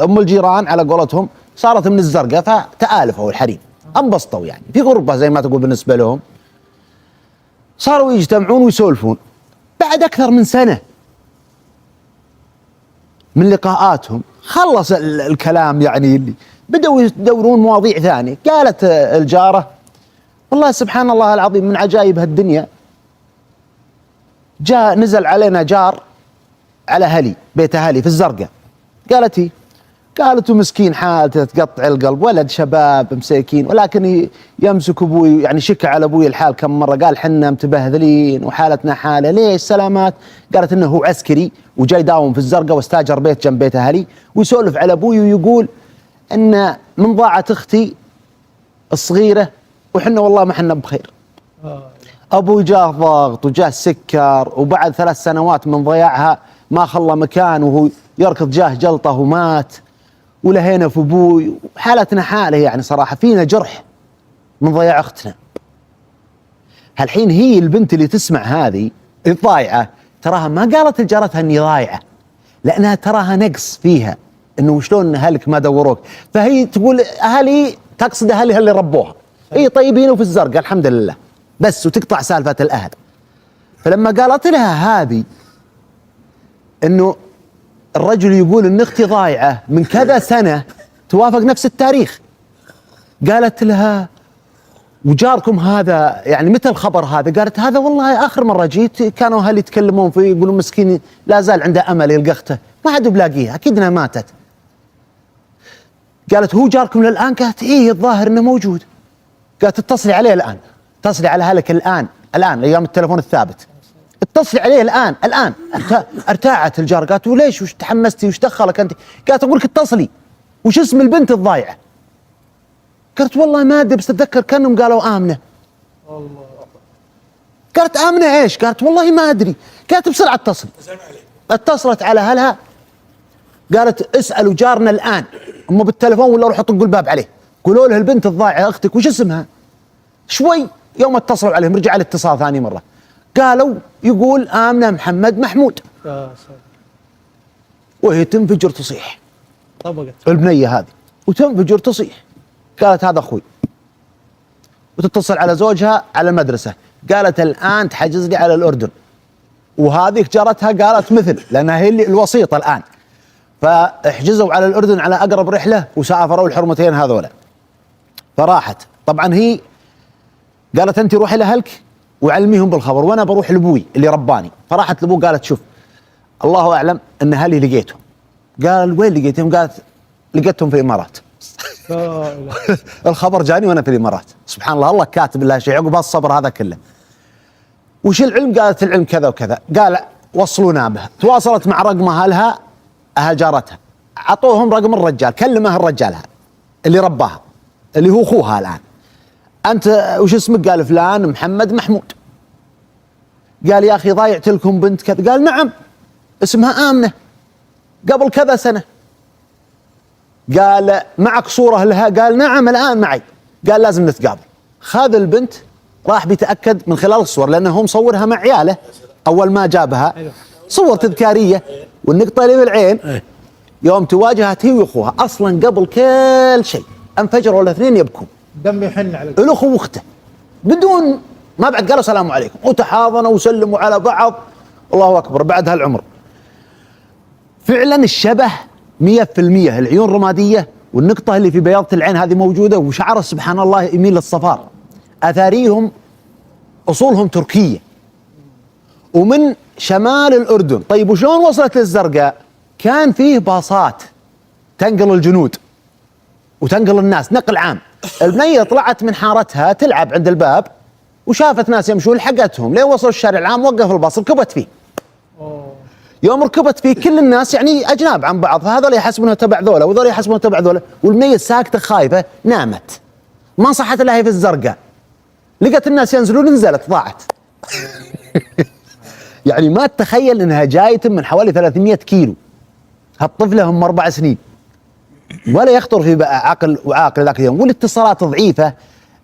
ام الجيران على قولتهم صارت من الزرقاء، فتآلفوا الحريم، انبسطوا يعني في غربة زي ما تقول بالنسبة لهم. صاروا يجتمعون ويسولفون. بعد أكثر من سنة من لقاءاتهم خلص الكلام، يعني اللي بدأوا يدورون مواضيع ثانية. قالت الجارة والله سبحان الله العظيم من عجائب هالدنيا، جاء نزل علينا جار على أهلي، بيت أهلي في الزرقاء. قالت هي، قالت مسكين حالته تقطع القلب، ولد شباب مساكين، ولكن يمسك ابوي، يعني شكى على ابوي الحال كم مره، قال حنا متبهذلين وحالتنا حاله. ليش سلامات؟ قالت انه هو عسكري وجاي يداوم في الزرقاء واستاجر بيت جنب بيت اهلي، ويسولف على ابوي ويقول ان من ضاعت اختي الصغيره وحنا والله ما حنا بخير. ابوي جاه ضغط وجاه سكر، وبعد 3 سنوات من ضياعها ما خلى مكان وهو يركض جاه جلطه ومات، ولهينا في ابوي، حالتنا حاله يعني صراحه فينا جرح من ضياع اختنا. هالحين هي البنت اللي تسمع هذه الضايعه تراها ما قالت لجارتها اني ضايعه، لانها تراها نقص فيها، انه شلون اهلك ما دوروك. فهي تقول اهلي، تقصد اهلها اللي ربوها، اي طيبين وفي الزرقاء الحمد لله بس، وتقطع سالفه الاهل. فلما قالت لها هذه انه الرجل يقول ان اختي ضايعه من كذا سنه توافق نفس التاريخ، قالت لها وجاركم هذا يعني متى الخبر هذا؟ قالت هذا والله اخر مره جيت كانوا اهلي يتكلمون فيه، يقولون مسكين لا زال عنده امل يلقى اخته ما حد بلاقيها، اكيد انها ماتت. قالت هو جاركم للان؟ قالت ايه الظاهر انه موجود. قالت اتصلي عليه الان، اتصلي على اهلك الان ايام التلفون الثابت، اتصلي عليه الان. ارتاعت الجار، قالت وليش وش تحمستي وش دخلك انت؟ قالت اقول لك اتصلي، وش اسم البنت الضايعه؟ قالت والله ما ادري بس اتذكر كانهم قالوا امنه. قالت امنه ايش؟ قالت والله ما ادري. قالت بسرعه اتصل. اتصلت على اهلها، قالت اسالوا جارنا الان، هم بالتلفون ولا روحوا طقوا الباب عليه، قولوا له البنت الضايعه اختك وش اسمها؟ شوي يوم اتصلوا عليهم رجع الاتصال ثاني مره، قالوا يقول امنه محمد محمود. وهي تنفجر تصيح، طبقت البنيه هذه وتنفجر تصيح. قالت هذا اخوي، وتتصل على زوجها على المدرسه، قالت الان تحجز لي على الاردن. وهذه جارتها قالت مثل، لانها هي اللي الوسيطه الان، فاحجزوا على الاردن على اقرب رحله وسافروا الحرمتين هذولا. فراحت، طبعا هي قالت انت روحي لاهلك وعلميهم بالخبر وانا بروح لابوي اللي رباني. فراحت لابوه قالت شوف الله اعلم ان اهلي لقيتهم. قال وين لقيتهم؟ قالت لقيتهم في الامارات. الخبر جاني وانا في الامارات. سبحان الله، الله كاتب لها شيء عقب الصبر هذا كله. وش العلم؟ قالت العلم كذا وكذا. قال وصلونا بها. تواصلت مع رقم اهلها، اهل جارتها، عطوهم رقم الرجال، كلمه الرجال هذا اللي رباها اللي هو اخوها الان. انت وش اسمك؟ قال فلان محمد محمود. قال يا اخي ضايعت لكم بنت كذا. قال نعم اسمها امنه قبل كذا سنه. قال معك صوره لها؟ قال نعم الان معي. قال لازم نتقابل. خذ البنت راح بيتاكد من خلال الصور، لانه هو مصورها مع عياله اول ما جابها، صور تذكاريه، والنقطه اللي بالعين يوم تواجهت هي واخوها اصلا قبل كل شيء انفجروا الاثنين يبكون، دم يحن على الاخو واخته بدون ما بعد قالوا السلام عليكم وتحاضنوا وسلموا على بعض. الله اكبر بعد هالعمر. فعلا الشبه 100%، العيون رماديه والنقطه اللي في بياضة العين هذه موجوده، وشعر سبحان الله يميل للصفار. اثاريهم اصولهم تركيه ومن شمال الاردن. طيب وشلون وصلت للزرقاء؟ كان فيه باصات تنقل الجنود وتنقل الناس نقل عام. البنيه طلعت من حارتها تلعب عند الباب وشافت ناس يمشون لحقتهم لين وصلوا الشارع العام، وقف الباص ركبت فيه. يوم ركبت فيه كل الناس يعني اجناب عن بعض، فهذول يحسبونها تبع ذولا وذول يحسبونها تبع ذولا، والبنيه ساكته خايفه نامت، ما صحت الا هي في الزرقاء. لقت الناس ينزلون، نزلت ضاعت. يعني ما تتخيل انها جايه من حوالي 300 كيلو. هالطفله هم 4 سنين، ولا يخطر في عقل وعاقل ذاك اليوم. والاتصالات ضعيفه،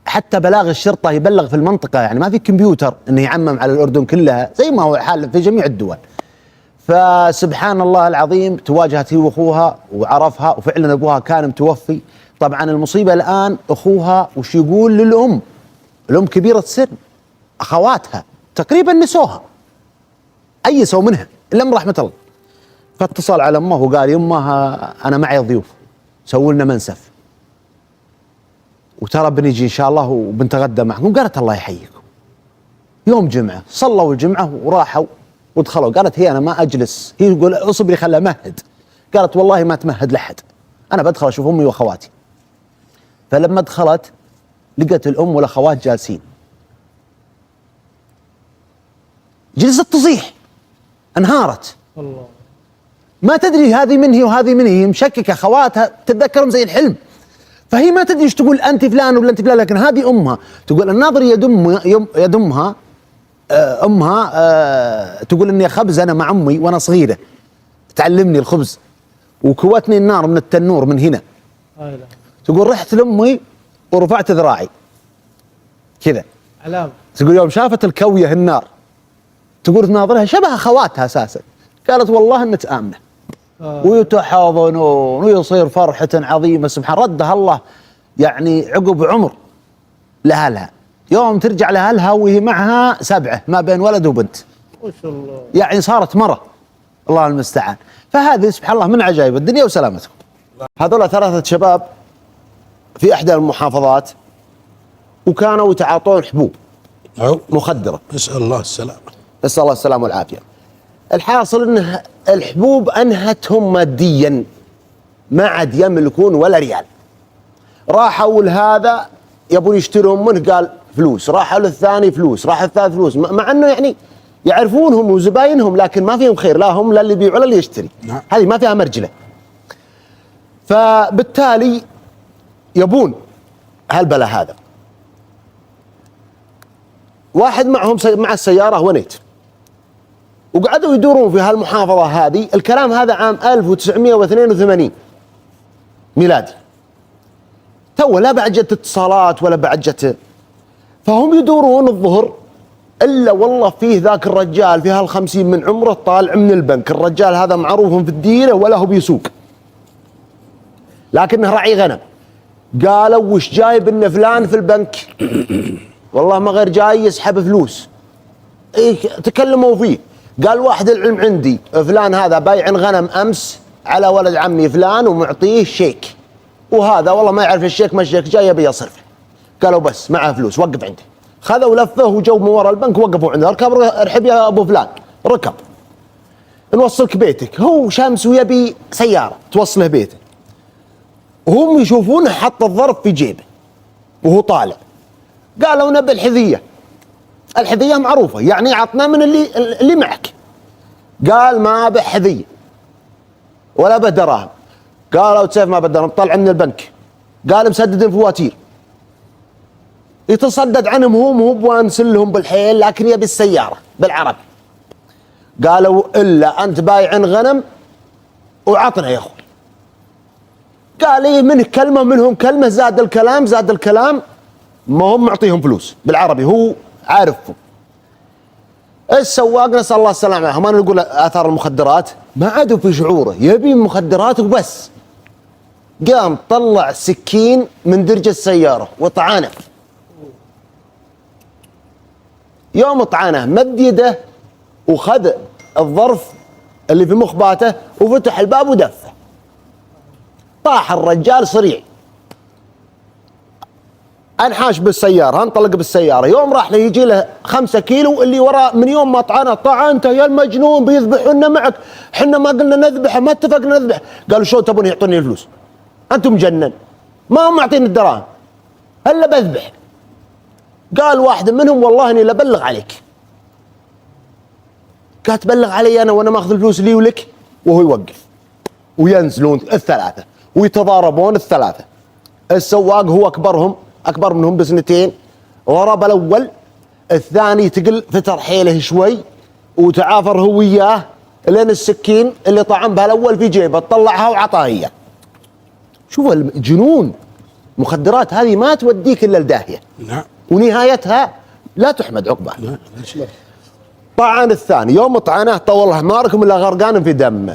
حتى بلاغ الشرطه يبلغ في المنطقه، يعني ما في كمبيوتر انه يعمم على الاردن كلها زي ما هو الحال في جميع الدول. فسبحان الله العظيم تواجهت هي واخوها وعرفها، وفعلا ابوها كان متوفي. طبعا المصيبه الان اخوها وش يقول للام؟ الام كبيره السن، اخواتها تقريبا نسوها، ايسوا منها الا من رحمه الله. فاتصل على امه وقال يمه انا معي ضيوف سووا لنا منسف وترى بنجي ان شاء الله وبنتغدى معكم. قالت الله يحييكم. يوم جمعه صلوا الجمعه وراحوا ودخلوا. قالت هي انا ما اجلس، هي يقول اصبري خلها امهد. قالت والله ما تمهد لحد، انا بدخل اشوف امي واخواتي. فلما دخلت لقت الام والاخوات جالسين، جلست تصيح، انهارت. الله. ما تدري هذه من هي وهذه من هي، مشككه اخواتها تتذكرهم زي الحلم. فهي ما تدري ايش تقول انت فلان ولا انت فلان، لكن هذه امها تقول الناظر يدمها امها تقول اني خبز انا مع امي وانا صغيره تعلمني الخبز وكوتني النار من التنور من هنا. تقول رحت لامي ورفعت ذراعي كذا علامه. تقول يوم شافت الكويه النار تقول تناظرها شبه اخواتها اساسا. قالت والله انك امنه. ويتحاضنون ويصير فرحه عظيمه. سبحان ردها الله يعني عقب عمر لاهلها. يوم ترجع لاهلها وهي معها 7 ما بين ولد وبنت، ما شاء الله، يعني صارت مره، الله المستعان. فهذه سبحان الله من عجائب الدنيا وسلامتكم. هذول 3 شباب في احدى المحافظات وكانوا يتعاطون حبوب أو مخدره، نسأل الله السلامة. نسأل الله السلامه والعافيه. الحاصل انه الحبوب انهتهم ماديا، ما عاد يملكون ولا ريال. راحوا لهذا يبون يشترون منه، قال فلوس، راحوا للثاني فلوس، راح الثالث فلوس، مع انه يعني يعرفونهم وزباينهم لكن ما فيهم خير، لا هم لا اللي يبيع ولا اللي يشتري. هذه ما فيها مرجله. فبالتالي يبون هالبلا هذا. واحد معهم مع السياره ونيت، وقعدوا يدورون في هالمحافظه هذه. الكلام هذا عام 1982 ميلادي، تو لا بعد جت اتصالات ولا بعد جت. فهم يدورون الظهر، الا والله فيه ذاك الرجال في هال50 من عمره طالع من البنك. الرجال هذا معروف في الديره ولا هو بيسوق، لكنه راعي غنم. قالوا وش جايب ان فلان في البنك؟ والله ما غير جاي يسحب فلوس. إيه تكلموا فيه، قال واحد العلم عندي فلان هذا بايع غنم امس على ولد عمي فلان ومعطيه شيك، وهذا والله ما يعرف الشيك ما الشيك جاي يبي يصرفه. قالوا بس معه فلوس وقف عنده. خذوا لفه وجو من ورا البنك وقفوا عنده. ركب، ارحب يا ابو فلان. ركب، نوصلك بيتك. هو شمس ويبي سياره توصله بيته، وهم يشوفونه حط الظرف في جيبه وهو طالع. قالوا نبي الحذيه. الحذيه معروفه يعني عطنا من اللي معك. قال ما به حذيه ولا به دراهم. قالوا تسيف ما به دراهم. طلع من البنك، قال مسدد الفواتير. يتصدد عنهم، هو مو بوانسل لهم بالحيل لكن يبي السياره بالعربي. قالوا الا انت بايع غنم وعطنا يا اخوي. قال لي منه كلمه منهم كلمه، زاد الكلام زاد الكلام، ما هم معطيهم فلوس بالعربي، هو عارفهم. السواق نسال الله السلامه، ما نقول اثار المخدرات، ما عادوا في شعوره، يبي مخدرات وبس. قام طلع سكين من درج السياره وطعنه. يوم طعنه مد يده وخذ الظرف اللي في مخباته وفتح الباب ودفه. طاح الرجال صريع، انحاش بالسياره، انطلق بالسياره. يوم راح له يجي له 5 كيلو اللي وراه من يوم ما طعنه. طعنت يا المجنون بيذبحونا معك، احنا ما قلنا نذبحه، ما اتفقنا نذبح. قالوا شو تبون يعطوني الفلوس؟ انتم مجنن، ما هم معطيني الدراهم الا بذبح. قال واحد منهم والله اني لبلغ عليك. قال تبلغ علي انا وانا ماخذ الفلوس لي ولك؟ وهو يوقف وينزلون الثلاثه ويتضاربون الثلاثه. السواق هو اكبرهم، اكبر منهم بسنتين، ضرب الاول، الثاني تقل فتر حيله شوي وتعافر هو وياه لين السكين اللي طعن بها الاول في جيبه طلعها وعطاها اياه. شوف الجنون، مخدرات هذه ما توديك الا لداهيه. نعم. ونهايتها لا تحمد عقبها. طعن الثاني، يوم طعنه طول حماركم الا غرقان في دم.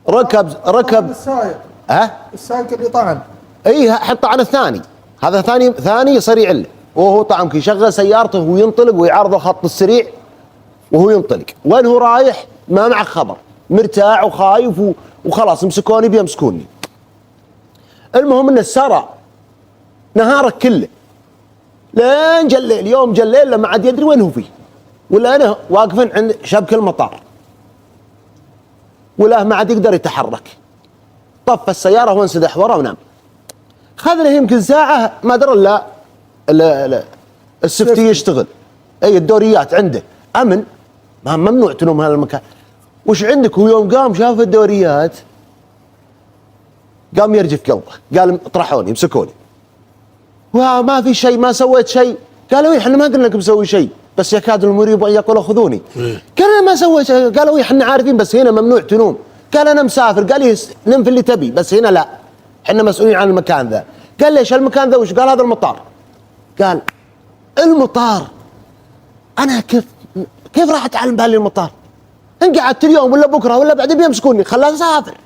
ركب السائق، ها؟ السائق اللي طعن. اي حط طعن الثاني، هذا ثاني صريع له، وهو طعن يشغل سيارته وينطلق ويعرض الخط السريع وهو ينطلق. وين هو رايح؟ ما معه خبر، مرتاع وخايف وخلاص مسكوني بيمسكوني. المهم انه سرى نهارك كله لين جليل. يوم جليل لما عاد يدري وين هو فيه، ولا انا واقفين عند شبك المطار، ولا ما عاد يقدر يتحرك. طف السياره وانسدح ورا ونام. خذ له يمكن ساعه ما درى الا السفتي يشتغل. اي الدوريات عنده امن، ما ممنوع تنوم هذا المكان. وش عندك؟ هو يوم قام شاف الدوريات قام يرجف قلبه، قال اطرحوني مسكوني. وما في شيء، ما سويت شيء. قالوا احنا ما قلنا لكم سوي شيء، بس يكاد المريب ان يقول خذوني. قال انا ما سويت شيء. قالوا احنا عارفين بس هنا ممنوع تنوم. قال انا مسافر. قال لي نم في اللي تبي بس هنا لا، احنا مسؤولين عن المكان ذا. قال ليش المكان ذا؟ وش؟ قال هذا المطار. قال المطار؟ انا كيف راح اتعلم بهالي المطار؟ ان قعدت اليوم ولا بكره ولا بعد بيمسكوني، خلاني اسافر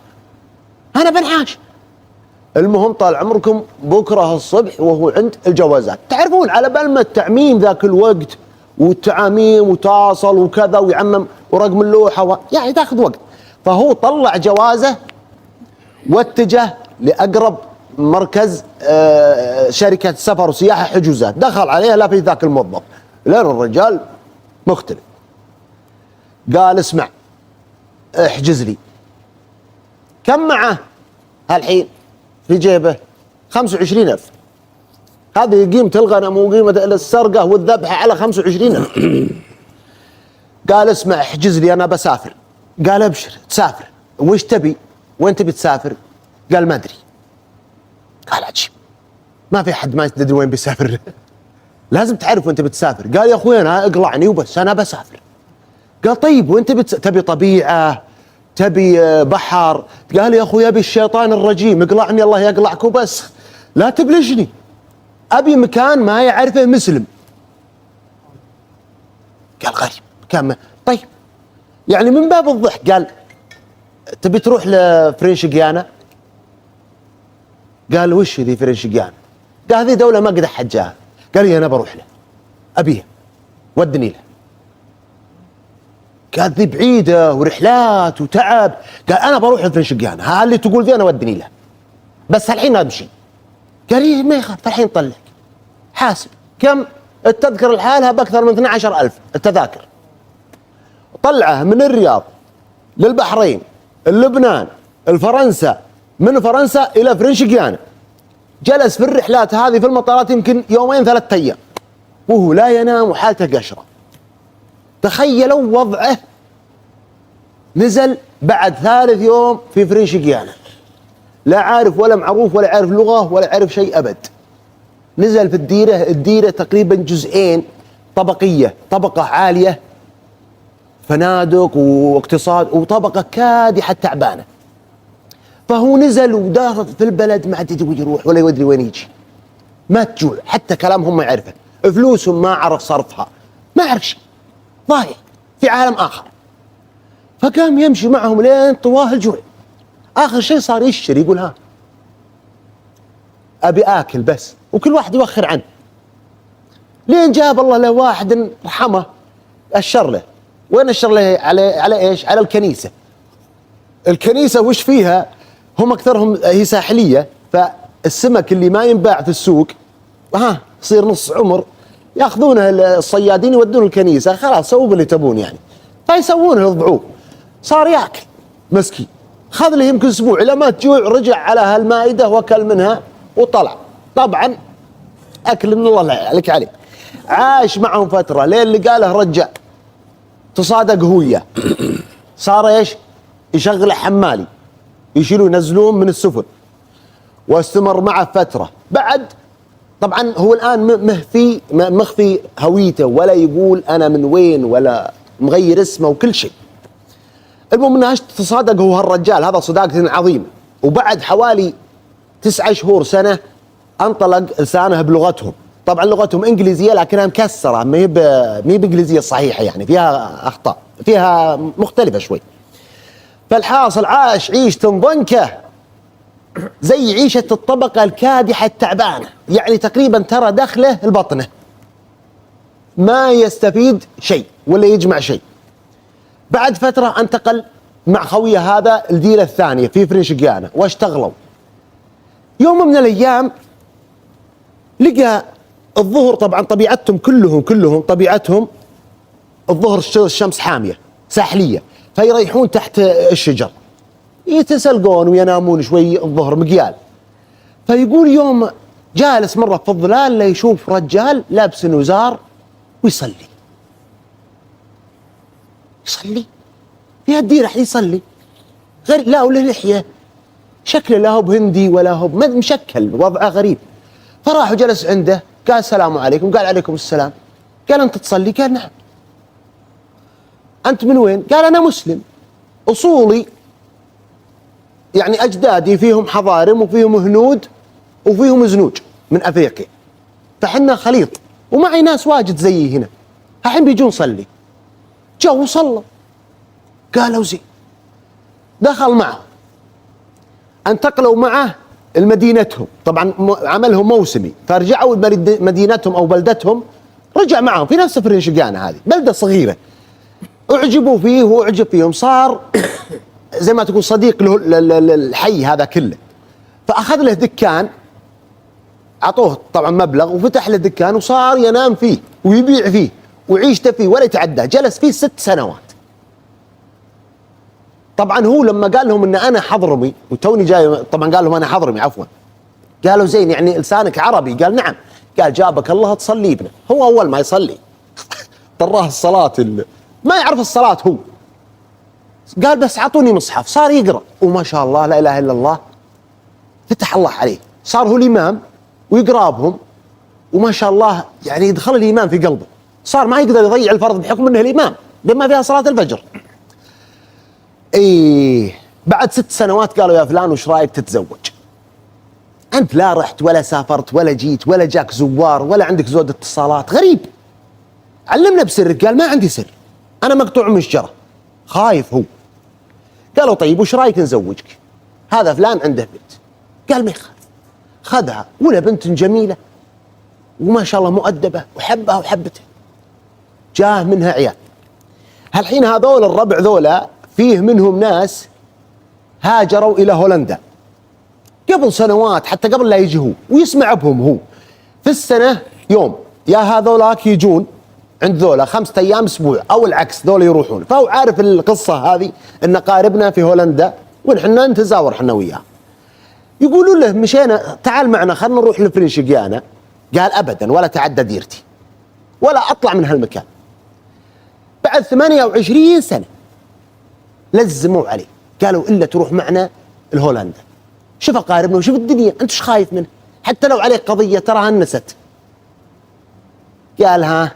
انا بنحاش. المهم طال عمركم بكره الصبح وهو عند الجوازات. تعرفون على بال ما التعميم ذاك الوقت والتعاميم وتاصل وكذا ويعمم ورقم اللوحه يعني تاخذ وقت. فهو طلع جوازه واتجه لاقرب مركز شركه سفر وسياحه حجوزات. دخل عليها لا في ذاك الموظف، لان الرجال مختلف. قال اسمع احجز لي. كم معه هالحين في جيبه؟ 25,000. هذه قيمة الغنم وقيمة السرقة والذبحة على 25,000. قال اسمع احجز لي أنا بسافر. قال ابشر تسافر، وش تبي؟ وين تبي تسافر؟ قال ما أدري. قال عجيب، ما في حد ما تدري وين بيسافر. لازم تعرف وين تبي تسافر. قال يا أخوي أنا اقلعني وبس، أنا بسافر. قال طيب وين تبي طبيعة، تبي بحر؟ قال يا أخوي أبي الشيطان الرجيم، اقلعني الله يقلعك وبس، لا تبلجني، أبي مكان ما يعرفه مسلم. قال غريب كان طيب يعني من باب الضحك قال تبي تروح لفرنش جيانا؟ قال وش ذي فرنش جيانا؟ قال هذه دولة ما قد حجاها. قال لي أنا بروح له، أبيها، ودني له. قال ذي بعيدة ورحلات وتعب. قال أنا بروح لفرنش جيانا، ها اللي تقول ذي أنا ودني له، بس الحين أمشي. قال لي ما يخاف، الحين طلع حاسب كم التذكرة لحالها بأكثر من 12,000 التذاكر. طلعه من الرياض للبحرين، لبنان، الفرنسا، من فرنسا إلى فرنش جيانا. جلس في الرحلات هذه في المطارات يمكن 2-3 أيام وهو لا ينام وحالته قشرة. تخيلوا وضعه. نزل بعد 3 يوم في فرنش جيانا، لا عارف ولا معروف ولا عارف لغة ولا عارف شيء أبد. نزل في الديرة تقريبا جزئين، طبقية، طبقة عالية فنادق واقتصاد، وطبقة كادحة تعبانة. فهو نزل ودار في البلد ما عاد يدري يروح ولا يدري وين يجي، ما تجوع، حتى كلامهم ما يعرفه، فلوسهم ما عرف صرفها، ما عرف شيء، ضايع في عالم آخر. فقام يمشي معهم لين طواه الجوع. آخر شيء صار يشتري، يقول ها أبي آكل بس، وكل واحد يوخر عنه. لين جاب الله له واحد رحمه أشر له. وين أشر له؟ على إيش؟ على الكنيسة. الكنيسة وش فيها؟ هم أكثرهم هي ساحلية، فالسمك اللي ما ينباع في السوق يصير نص عمر ياخذونه الصيادين يودونه الكنيسة، خلاص سووا اللي تبون يعني، فيسوونه يضبعوه. صار ياكل مسكين، خذ له يمكن أسبوع إلى ما تجوع، رجع على هالمائدة وكل منها وطلع. طبعا أكل من الله عليك عليه. عاش معهم فترة لين اللي قاله رجع، تصادق هو إياه. صار إيش؟ يشغل حمالي يشيلوا ينزلون من السفن، واستمر معه فترة. بعد طبعا هو الآن مخفي هويته، ولا يقول أنا من وين، ولا مغير اسمه وكل شيء. المهم انه تصادق هو هالرجال هذا صداقة عظيمة. وبعد حوالي 9 شهور سنة انطلق لسانه بلغتهم. طبعا لغتهم انجليزية لكنها مكسرة، ما هي بانجليزية صحيحة يعني، فيها اخطاء، فيها مختلفة شوي. فالحاصل عاش عيشة ضنكة زي عيشة الطبقة الكادحة التعبانة، يعني تقريبا ترى دخله البطنة، ما يستفيد شيء ولا يجمع شيء. بعد فترة انتقل مع خويه هذا الديرة الثانية في فرنش جيانا واشتغلوا. يوم من الأيام لقى الظهر، طبعا طبيعتهم كلهم طبيعتهم الظهر الشمس حامية ساحلية، فيريحون تحت الشجر يتسلقون وينامون شوي الظهر مقيال. فيقول يوم جالس مرة في الظلال لا يشوف رجال لابس نزار ويصلي في هالديرة حد يصلي غير، لا ولا لحية، شكله لا هو بهندي ولا هو مشكل، وضعه غريب. فراح وجلس عنده، قال السلام عليكم، قال عليكم السلام. قال أنت تصلي؟ قال نعم. أنت من وين؟ قال أنا مسلم، أصولي يعني أجدادي فيهم حضارم وفيهم هنود وفيهم زنوج من أفريقيا، فحنا خليط، ومعي ناس واجد زيي هنا، الحين بيجون نصلي. جو وصلوا. قالوا زين. دخل معه، انتقلوا معه لمدينتهم، طبعا عملهم موسمي، فرجعوا مدينتهم او بلدتهم، رجع معهم في نفس فرنش جيانا، هذه بلده صغيره. اعجبوا فيه واعجب فيهم، صار زي ما تقول صديق له الحي هذا كله. فاخذ له دكان، اعطوه طبعا مبلغ، وفتح له دكان وصار ينام فيه ويبيع فيه وعيشته فيه ولا يتعدى. جلس فيه 6 سنوات طبعا هو لما قال لهم ان انا حضرمي وتوني جاي، طبعا قال لهم انا حضرمي عفوا، قالوا زين يعني لسانك عربي؟ قال نعم. قال جابك الله تصلي بنا. هو اول ما يصلي طراه الصلاه ما يعرف الصلاه هو، قال بس اعطوني مصحف. صار يقرا وما شاء الله لا اله الا الله فتح الله عليه، صار هو الامام ويقرا بهم وما شاء الله يعني يدخل الايمان في قلبه، صار ما يقدر يضيع الفرض بحكم انه الامام بما فيها صلاه الفجر. ايه بعد 6 سنوات قالوا يا فلان وش رايك تتزوج؟ انت لا رحت ولا سافرت ولا جيت ولا جاك زوار ولا عندك زود اتصالات، غريب. علمنا بسرك. قال ما عندي سر، انا مقطوع من الشجره. خايف هو. قالوا طيب وش رايك نزوجك؟ هذا فلان عنده بنت. قال ما يخالف. خذها ولا بنت جميله وما شاء الله مؤدبه وحبها وحبته، جاه منها عيال. هالحين هذول الربع ذولا فيه منهم ناس هاجروا الى هولندا قبل سنوات، حتى قبل لا يجي هو، ويسمع بهم هو في السنه يوم، يا هذولاك يجون عند ذولا 5 ايام اسبوع او العكس ذولا يروحون. فهو عارف القصه هذه ان قاربنا في هولندا ونحن نتزاور احنا وياه. يقولوا له مشينا تعال معنا خلنا نروح لفرنشقيانا. قال ابدا ولا تعدى ديرتي ولا اطلع من هالمكان. بعد 28 سنه لزموا عليه قالوا الا تروح معنا لهولندا، شوف اقاربنا وشوف الدنيا، انت ايش خايف منه؟ حتى لو عليك قضيه تراها نست. قال ها.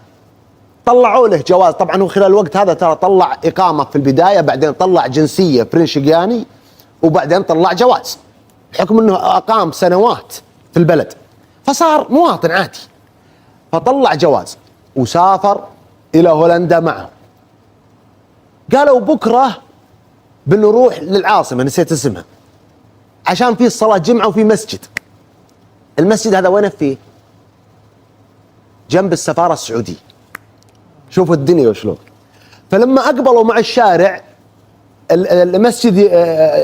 طلعوا له جواز. طبعا هو خلال الوقت هذا ترى طلع اقامه في البدايه، بعدين طلع جنسيه فرنشقياني، وبعدين طلع جواز بحكم انه اقام سنوات في البلد، فصار مواطن عادي. فطلع جواز وسافر الى هولندا معه. قالوا بكره بنروح للعاصمه نسيت اسمها عشان في صلاه جمعه وفي مسجد. المسجد هذا وين فيه؟ جنب السفاره السعوديه. شوفوا الدنيا وشلون. فلما اقبلوا مع الشارع المسجد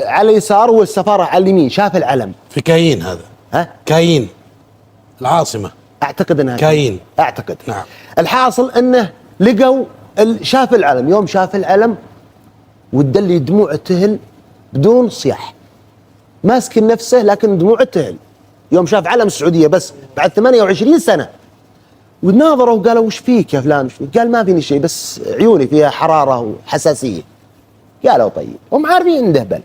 على اليسار والسفاره على اليمين، شاف العلم. في كايين هذا. ها؟ كايين العاصمة. اعتقد انها كايين. اعتقد. نعم. الحاصل انه لقوا شاف العلم. يوم شاف العلم والدلي دموعه تهل بدون صياح، ماسك نفسه لكن دموعه تهل يوم شاف علم السعوديه بس بعد 28 سنه. وناظروا وقالوا وش فيك يا فلان؟ وش فيك؟ قال ما فيني شيء بس عيوني فيها حراره وحساسيه. قالوا طيب، هم عارفين عنده بلا.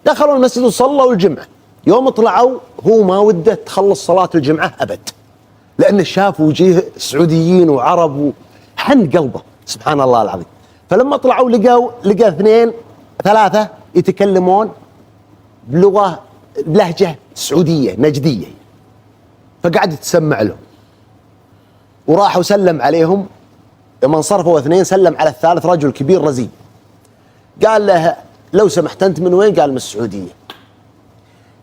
دخلوا المسجد وصلوا الجمعه. يوم طلعوا هو ما وده تخلص صلاه الجمعه ابد، لانه شاف وجيه سعوديين وعرب وحن قلبه سبحان الله العظيم. فلما طلعوا لقى 2 3 يتكلمون بلهجه سعوديه نجديه، فقعد يتسمع لهم وراح وسلم عليهم. لما انصرفوا 2 سلم على الثالث رجل كبير رزين، قال له لو سمحت انت من وين؟ قال من السعوديه.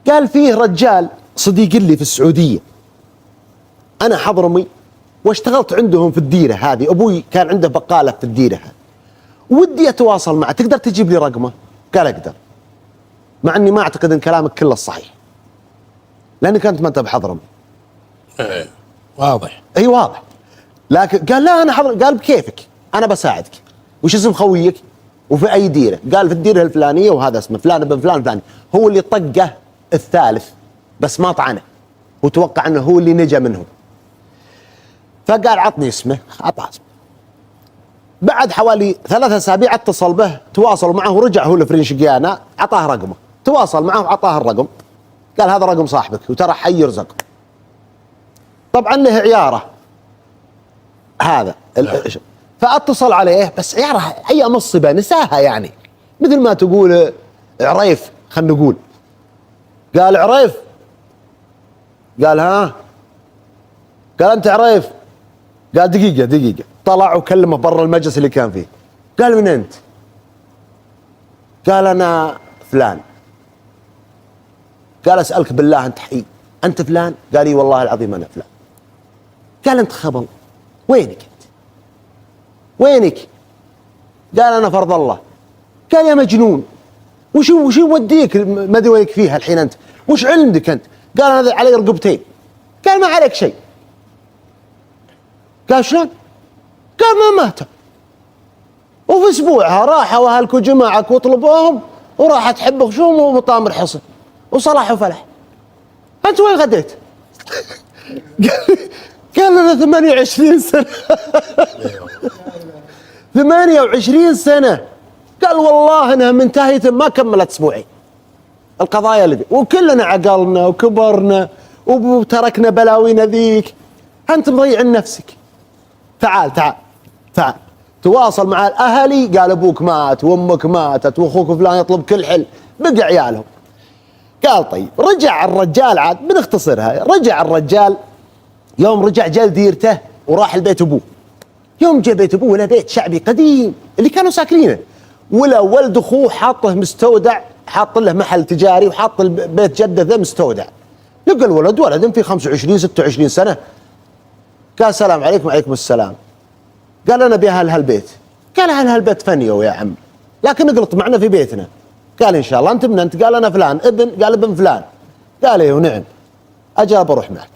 قال فيه رجال صديق لي في السعوديه انا حضرمي واشتغلت عندهم في الديره هذه، ابوي كان عنده بقاله في الديره هذه، ودي اتواصل معه، تقدر تجيب لي رقمه؟ قال اقدر، مع اني ما اعتقد ان كلامك كله صحيح لانك انت ما انت بحضرمي. واضح. اي واضح. لكن قال لا انا حضر. قال بكيفك انا بساعدك. وش اسم خويك؟ وفي اي ديره؟ قال في الديره الفلانيه وهذا اسمه فلان بن فلان فلان. هو اللي طقه الثالث بس ما طعنه، وتوقع انه هو اللي نجا منهم. فقال عطني اسمه، اعطاه اسمه. بعد حوالي 3 أسابيع اتصل به، تواصل معه ورجع هو لفرنشقيانا، اعطاه رقمه، تواصل معه واعطاه الرقم. قال هذا رقم صاحبك وترى حي يرزق. طبعا له عياره هذا فاتصل عليه، بس عياره اي مصيبه نساها يعني، مثل ما تقول عريف خلينا نقول. قال عريف. قال ها. قال انت عريف. قال دقيقه. طلع وكلمه برا المجلس اللي كان فيه. قال من انت؟ قال انا فلان. قال اسالك بالله انت حي، انت فلان؟ قال اي والله العظيم انا فلان. قال انت خبل، وينك انت؟ وينك؟ قال انا فرض الله. قال يا مجنون وش يوديك ما ادري وينك فيها الحين انت؟ وش عندك انت؟ قال انا علي رقبتين. قال ما عليك شيء. قال شلون؟ قال ما مات، وفي اسبوعها راحوا اهلك وجماعك وطلبوهم وراحت حب خشوم وطامر حصن وصلاح وفلح. انت وين غديت؟ قال لنا 28 سنة. 28 سنة. قال والله انها منتهية ما كملت اسبوعين القضايا اللي دي، وكلنا عقلنا وكبرنا وتركنا بلاوينا ذيك. انت مضيع نفسك. تعال تعال تعال تواصل مع الاهلي، قال ابوك مات وامك ماتت واخوك فلان يطلب كل حل، بقى عيالهم. قال طيب رجع الرجال، عاد بنختصرها، رجع الرجال يوم رجع جل ديرته وراح لبيت ابوه. يوم جاء بيت ابوه له بيت شعبي قديم اللي كانوا ساكنينه، ولا ولد اخوه حاطه مستودع، حاط له محل تجاري وحاط بيت جده ذا مستودع. لقى الولد ولد في 25 26 سنه. قال السلام عليكم. وعليكم السلام. قال انا ابي اهل هالبيت. قال اهل هالبيت فنيوا يا عم، لكن اقلط معنا في بيتنا. قال ان شاء الله. انت من انت؟ قال انا فلان ابن. قال ابن فلان. قال ايه ونعم. اجل بروح معك.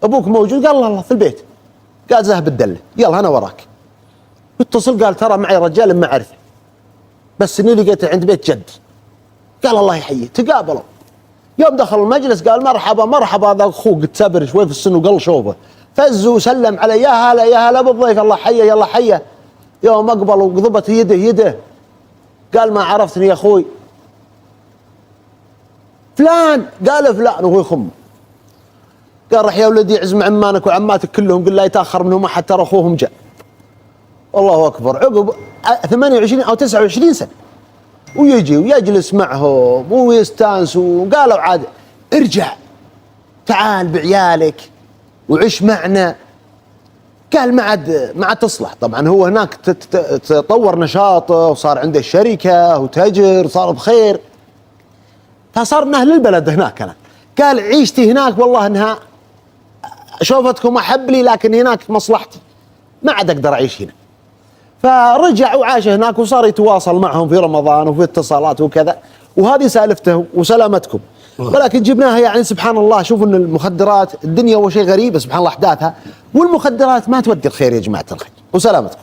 ابوك موجود؟ قال الله في البيت. قال ذهب الدله، يلا انا وراك. اتصل قال ترى معي رجال ما اعرفه بس اني لقيته عند بيت جدي. قال الله يحييه. تقابلوا. يوم دخل المجلس قال مرحبا مرحبا، هذا اخوك تسبر شوي في السن وقل شوفه، فز وسلم عليه يا هلا يا هلا بالضيف، الله حيه يلا حيه. يوم اقبل وقضبت يده قال ما عرفتني يا اخوي؟ فلان. قال فلان وهو يخم. قال راح يا ولدي عزم عمانك وعماتك كلهم، قل لا يتاخر منهم حتى ترى اخوهم جاء. الله اكبر. عقب 28 او 29 سنه ويجي ويجلس معهم ويستانسوا. وقالوا عاد ارجع تعال بعيالك وعيش معنا. قال ما عاد تصلح. طبعا هو هناك تطور نشاطه وصار عنده شركه وتاجر صار بخير، فصار من اهل البلد هناك. أنا قال عيشتي هناك والله انها شوفتكم احب لي، لكن هناك مصلحتي ما عاد اقدر اعيش هنا. فرجع وعاش هناك وصار يتواصل معهم في رمضان وفي اتصالات وكذا. وهذه سالفته وسلامتكم. ولكن جبناها يعني سبحان الله. شوفوا ان المخدرات الدنيا هو شيء غريب سبحان الله احداثها، والمخدرات ما تودي الخير يا جماعه الخير. وسلامتكم.